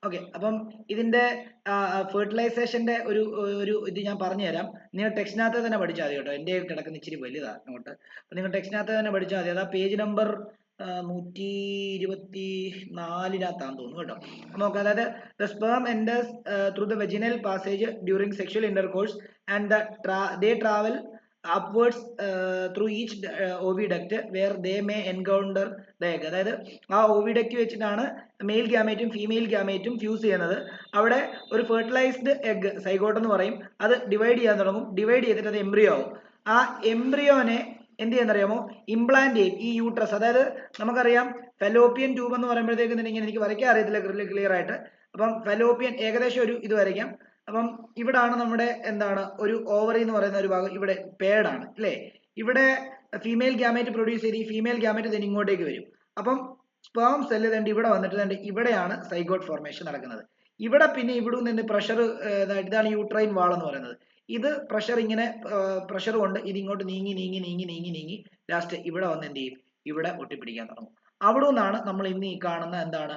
S1: ഓക്കെ. അപ്പം ഇതിന്റെ ഫെർട്ടിലൈസേഷന്റെ ഒരു ഇത് ഞാൻ പറഞ്ഞു തരാം. നിങ്ങൾ ടെക്സ്റ്റിനകത്ത് തന്നെ പഠിച്ചാൽ മതി കേട്ടോ. എൻ്റെ കിടക്കുന്ന ഇച്ചിരി വലുതാണ് അങ്ങോട്ട്. അപ്പം നിങ്ങൾ ടെക്സ്റ്റിനകത്ത് തന്നെ പഠിച്ചാൽ മതി. അതാ പേജ് നമ്പർ 124 തോന്നുന്നു കേട്ടോ. നോക്കാം. അതായത് the sperm enters through the vaginal passage during sexual intercourse and they travel upwards through each oviduct where they may encounter the egg. അതായത് ആ ഓവിഡക്റ്റ് വെച്ചിട്ടാണ് മെയിൽ ഗാമേറ്റും ഫീമെയിൽ ഗാമേറ്റും ഫ്യൂസ് ചെയ്യുന്നത്. അവിടെ ഒരു ഫെർട്ടിലൈസ്ഡ് എഗ്, സൈഗോട്ട് എന്ന് പറയും, അത് ഡിവൈഡ് ചെയ്യാൻ തുടങ്ങും. ഡിവൈഡ് ചെയ്തിട്ട് അത് എംബ്രിയോ ആവും. ആ എംബ്രിയോനെ എന്ത് ചെയ്യാന്നറിയാമോ, ഇംപ്ലാന്റ് ചെയ്യും ഈ യൂട്രസ്. അതായത് നമുക്കറിയാം ഫെലോപ്പിയൻ ട്യൂബ് എന്ന് പറയുമ്പോഴത്തേക്കും ഇങ്ങനെ എനിക്ക് വരയ്ക്കാൻ അറിയത്തില്ല ക്ലിയർ ആയിട്ട്. അപ്പം ഫെലോപ്പിയൻ ഏകദേശം ഒരു ഇത് വരയ്ക്കാം. അപ്പം ഇവിടാണ് നമ്മുടെ എന്താണ് ഒരു ഓവറി എന്ന് പറയുന്ന ഒരു ഭാഗം, ഇവിടെ പേഡാണ് അല്ലേ. ഇവിടെ ഫീമെയിൽ ഗ്യാമേറ്റ് പ്രൊഡ്യൂസ് ചെയ്ത് ഈ ഫീമെയിൽ ഗ്യാമേറ്റ് തന്നെ ഇങ്ങോട്ടേക്ക് വരും. അപ്പം സ്പേം സെല്ല് തന്നെ ഇവിടെ വന്നിട്ട് തന്നെ ഇവിടെയാണ് സൈഗോട്ട് ഫോർമേഷൻ നടക്കുന്നത്. ഇവിടെ പിന്നെ ഇവിടെ നിന്ന് പ്രഷർ, ഇതാണ് യൂട്രൈൻ വാൾ എന്ന് പറയുന്നത്. ഇത് പ്രഷർ ഇങ്ങനെ പ്രഷർ കൊണ്ട് ഇത് ഇങ്ങോട്ട് നീങ്ങി നീങ്ങി നീങ്ങി നീങ്ങി നീങ്ങി ലാസ്റ്റ് ഇവിടെ വന്ന് എന്ത് ചെയ്യും, ഇവിടെ ഒട്ടിപ്പിടിക്കാൻ തുടങ്ങും. അവിടെ നിന്നാണ് നമ്മൾ ഇന്ന് ഈ കാണുന്ന എന്താണ്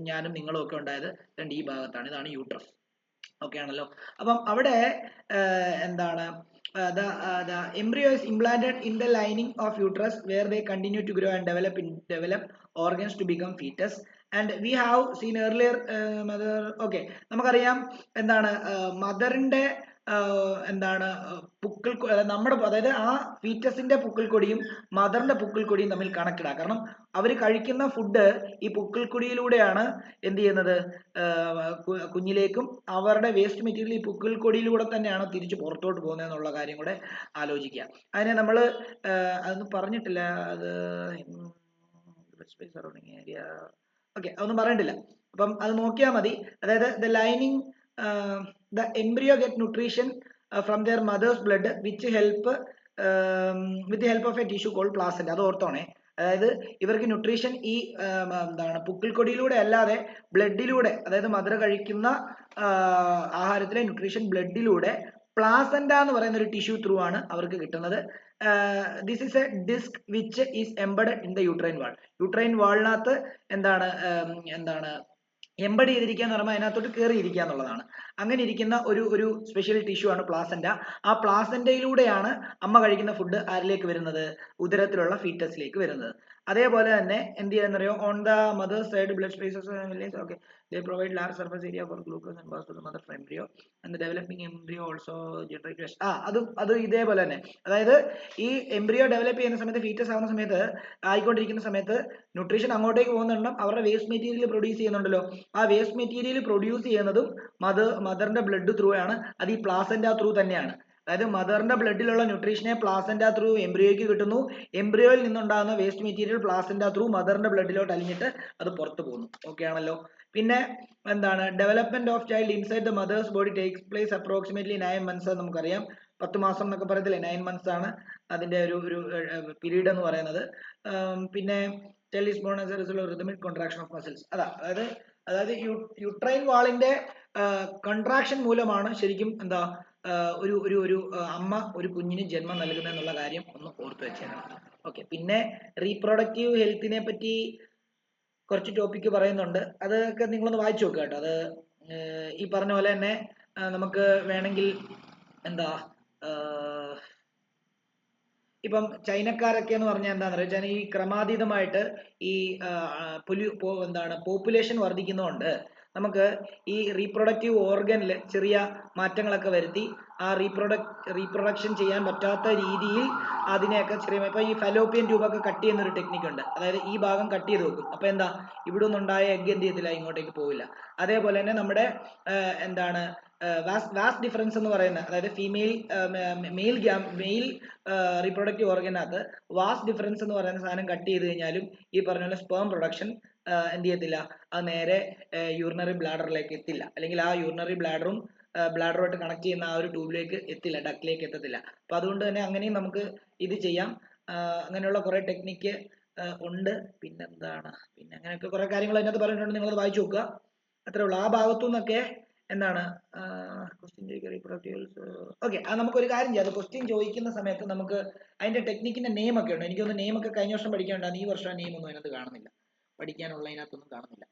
S1: ഞാനും നിങ്ങളും ഒക്കെ ഉണ്ടായത് ഈ ഭാഗത്താണ്. ഇതാണ് യൂട്രസ്. ഓക്കെ ആണല്ലോ. അപ്പം അവിടെ എന്താണ് the embryo is implanted in the lining of uterus where they continue to grow and develop organs to become fetus. And we have seen earlier mother. Okay, നമുക്കറിയാം എന്താണ് മദറിന്റെ എന്താണ് പുക്കിൾ, നമ്മുടെ അതായത് ആ ഫീറ്റസിന്റെ പുക്കിൾക്കൊടിയും മദറിന്റെ പുക്കിൾക്കൊടിയും തമ്മിൽ കണക്റ്റഡ്. കാരണം അവർ കഴിക്കുന്ന ഫുഡ് ഈ പുക്കിൾക്കൊടിയിലൂടെയാണ് എന്ത് ചെയ്യുന്നത്, കുഞ്ഞിലേക്കും അവരുടെ വേസ്റ്റ് മെറ്റീരിയൽ ഈ പുക്കിൾക്കൊടിയിലൂടെ തന്നെയാണ് തിരിച്ച് പുറത്തോട്ട് പോകുന്നത് എന്നുള്ള കാര്യം കൂടെ ആലോചിക്കുക. അതിനെ നമ്മൾ അതൊന്നും പറഞ്ഞിട്ടില്ല, അത് സറൗണ്ടിങ് ഏരിയ, ഓക്കെ, അതൊന്നും പറഞ്ഞിട്ടില്ല. അപ്പം അത് നോക്കിയാൽ മതി. അതായത് the lining, the embryo get nutrition from their mother's blood which help with the help of a tissue called placenta. അത് ഓർത്തോണേ. അതായത് ഇവർക്ക് ന്യൂട്രീഷൻ ഈ എന്താണ് പുക്കിൾക്കൊടിയിലൂടെ അല്ലാതെ ബ്ലഡിലൂടെ, അതായത് മദർ കഴിക്കുന്ന ആഹാരത്തിലെ ന്യൂട്രീഷൻ ബ്ലഡിലൂടെ പ്ലാസന്റ എന്ന് പറയുന്ന ഒരു ടിഷ്യൂ ത്രൂ ആണ് അവർക്ക് കിട്ടുന്നത്. This is a disc which is embedded in the uterine wall. Uterine വാളിനകത്ത് എന്താണ് എംബഡ് ചെയ്തിരിക്കുക എന്ന് പറയുമ്പോൾ അതിനകത്തോട്ട് കയറിയിരിക്കുക എന്നുള്ളതാണ്. അങ്ങനെ ഇരിക്കുന്ന ഒരു സ്പെഷ്യൽ ടിഷ്യൂ ആണ് പ്ലാസന്റ. ആ പ്ലാസന്റയിലൂടെയാണ് അമ്മ കഴിക്കുന്ന ഫുഡ് ആരിലേക്ക് വരുന്നത്, ഉദരത്തിലുള്ള ഫീറ്റസിലേക്ക് വരുന്നത്. അതേപോലെ തന്നെ എന്ത് ചെയ്യാന്നറിയോ, on the mother side blood spaces, okay, they provide large surface area for glucose and pass to the mother embryo and the developing embryo also generate waste. അത് ഇതേപോലെ തന്നെ, അതായത് ഈ എംബ്രിയോ ഡെവലപ്പ് ചെയ്യുന്ന സമയത്ത്, ഫീറ്റസ് ആവുന്ന സമയത്ത്, ആയിക്കൊണ്ടിരിക്കുന്ന സമയത്ത് ന്യൂട്രീഷൻ അങ്ങോട്ടേക്ക് പോകുന്നുണ്ടും അവരുടെ വേസ്റ്റ് മെറ്റീരിയൽ പ്രൊഡ്യൂസ് ചെയ്യുന്നുണ്ടല്ലോ. ആ വേസ്റ്റ് മെറ്റീരിയൽ പ്രൊഡ്യൂസ് ചെയ്യുന്നതും മദറിന്റെ ബ്ലഡ് ത്രൂ ആണ്. അത് ഈ പ്ലാസന്റ ത്രൂ തന്നെയാണ്. അതായത് മദറിന്റെ ബ്ലഡിലുള്ള ന്യൂട്രീഷനെ പ്ലാസന്റ ത്രൂ എംബ്രിയോയ്ക്ക് കിട്ടുന്നു. എംബ്രിയോയിൽ നിന്നുണ്ടാകുന്ന വേസ്റ്റ് മെറ്റീരിയൽ പ്ലാസന്റ ത്രൂ മദറിന്റെ ബ്ലഡിലോട്ട് അലിഞ്ഞിട്ട് അത് പുറത്തു പോകുന്നു. ഓക്കെ ആണല്ലോ. പിന്നെ എന്താണ്, development of child inside the mother's body takes place approximately 9 months. നമുക്കറിയാം 10 മാസം എന്നൊക്കെ പറയത്തില്ലേ, 9 months ആണ് അതിന്റെ ഒരു പീരീഡ് എന്ന് പറയുന്നത്. പിന്നെ child is born as a result of rhythmic contraction of muscles. അതായത് യൂട്രൈൻ വാളിന്റെ കൺട്രാക്ഷൻ മൂലമാണ് ശരിക്കും എന്താ ഒരു അമ്മ ഒരു കുഞ്ഞിന് ജന്മം നൽകുന്നത് എന്നുള്ള കാര്യം ഒന്ന് ഓർത്തു വെച്ചേക്കണം. ഓക്കെ. പിന്നെ റീപ്രൊഡക്റ്റീവ് ഹെൽത്തിനെ പറ്റി കുറച്ച് ടോപ്പിക്ക് പറയുന്നുണ്ട്. അതൊക്കെ നിങ്ങളൊന്ന് വായിച്ചു നോക്കുക കേട്ടോ. അത് ഈ പറഞ്ഞ പോലെ തന്നെ നമുക്ക് വേണമെങ്കിൽ എന്താ ഇപ്പം ചൈനക്കാരൊക്കെ എന്ന് പറഞ്ഞാൽ എന്താണെന്ന് വെച്ചാൽ ഈ ക്രമാതീതമായിട്ട് ഈ പോപ്പുലേഷൻ വർദ്ധിക്കുന്നതുകൊണ്ട് നമുക്ക് ഈ റീപ്രൊഡക്റ്റീവ് ഓർഗനിൽ ചെറിയ മാറ്റങ്ങളൊക്കെ വരുത്തി ആ റീപ്രൊഡക്ഷൻ ചെയ്യാൻ പറ്റാത്ത രീതിയിൽ അതിനെയൊക്കെ ചെറിയ, ഇപ്പൊ ഈ ഫലോപ്പിയൻ ട്യൂബൊക്കെ കട്ട് ചെയ്യുന്ന ഒരു ടെക്നിക്ക് ഉണ്ട്. അതായത് ഈ ഭാഗം കട്ട് ചെയ്ത് വെക്കും. അപ്പൊ എന്താ, ഇവിടെ നിന്നുണ്ടായ എഗ് എന്ത് ചെയ്യത്തില്ല, ഇങ്ങോട്ടേക്ക് പോവില്ല. അതേപോലെ തന്നെ നമ്മുടെ എന്താണ് വാസ്റ്റ് ഡിഫറൻസ് എന്ന് പറയുന്നത്, അതായത് മെയിൽ റീപ്രൊഡക്റ്റീവ് ഓർഗനകത്ത് വാസ്റ്റ് ഡിഫറൻസ് എന്ന് പറയുന്ന സാധനം കട്ട് ചെയ്ത് കഴിഞ്ഞാലും ഈ പറഞ്ഞ പോലെ സ്പേം പ്രൊഡക്ഷൻ എന്ത് ചെയ്യത്തില്ല, അത് നേരെ യൂറിനറി ബ്ലാഡറിലേക്ക് എത്തില്ല. അല്ലെങ്കിൽ ആ യൂറിനറി ബ്ലാഡറുമായിട്ട് കണക്ട് ചെയ്യുന്ന ആ ഒരു ട്യൂബിലേക്ക് എത്തില്ല, ഡക്റ്റിലേക്ക് എത്തത്തില്ല. അപ്പൊ അതുകൊണ്ട് തന്നെ അങ്ങനെയും നമുക്ക് ഇത് ചെയ്യാം. അങ്ങനെയുള്ള കുറെ ടെക്നിക്ക് ഉണ്ട്. പിന്നെന്താണ്, പിന്നെ അങ്ങനെയൊക്കെ കുറെ കാര്യങ്ങൾ അതിനകത്ത് പറഞ്ഞിട്ടുണ്ട്. നിങ്ങളത് വായിച്ചു നോക്കുക. അത്രേ ഉള്ളൂ. ആ ഭാഗത്തു നിന്നൊക്കെ എന്താണ് ക്വസ്റ്റ്യൻ ഓക്കെ. അത് നമുക്കൊരു കാര്യം ചെയ്യാം. അത് ക്വസ്റ്റ്യൻ ചോദിക്കുന്ന സമയത്ത് നമുക്ക് അതിന്റെ ടെക്നിക്കിന്റെ നെയിം ഒക്കെ ഉണ്ട്. എനിക്കൊന്ന് നെയിം ഒക്കെ കഴിഞ്ഞ വർഷം പഠിക്കാനുണ്ടായിരുന്നു. ഈ വർഷം നെയിം ഒന്നും അതിനകത്ത് കാണുന്നില്ല, പഠിക്കാനുള്ള അതിനകത്തൊന്നും കാണുന്നില്ല.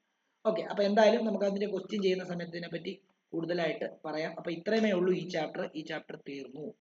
S1: ഓക്കെ. അപ്പൊ എന്തായാലും നമുക്ക് അതിന്റെ ക്വസ്റ്റ്യൻ ചെയ്യുന്ന സമയത്ത് ഇതിനെ പറ്റി കൂടുതലായിട്ട് പറയാം. അപ്പൊ ഇത്രയുമേ ഉള്ളൂ ഈ ചാപ്റ്റർ തീർന്നു.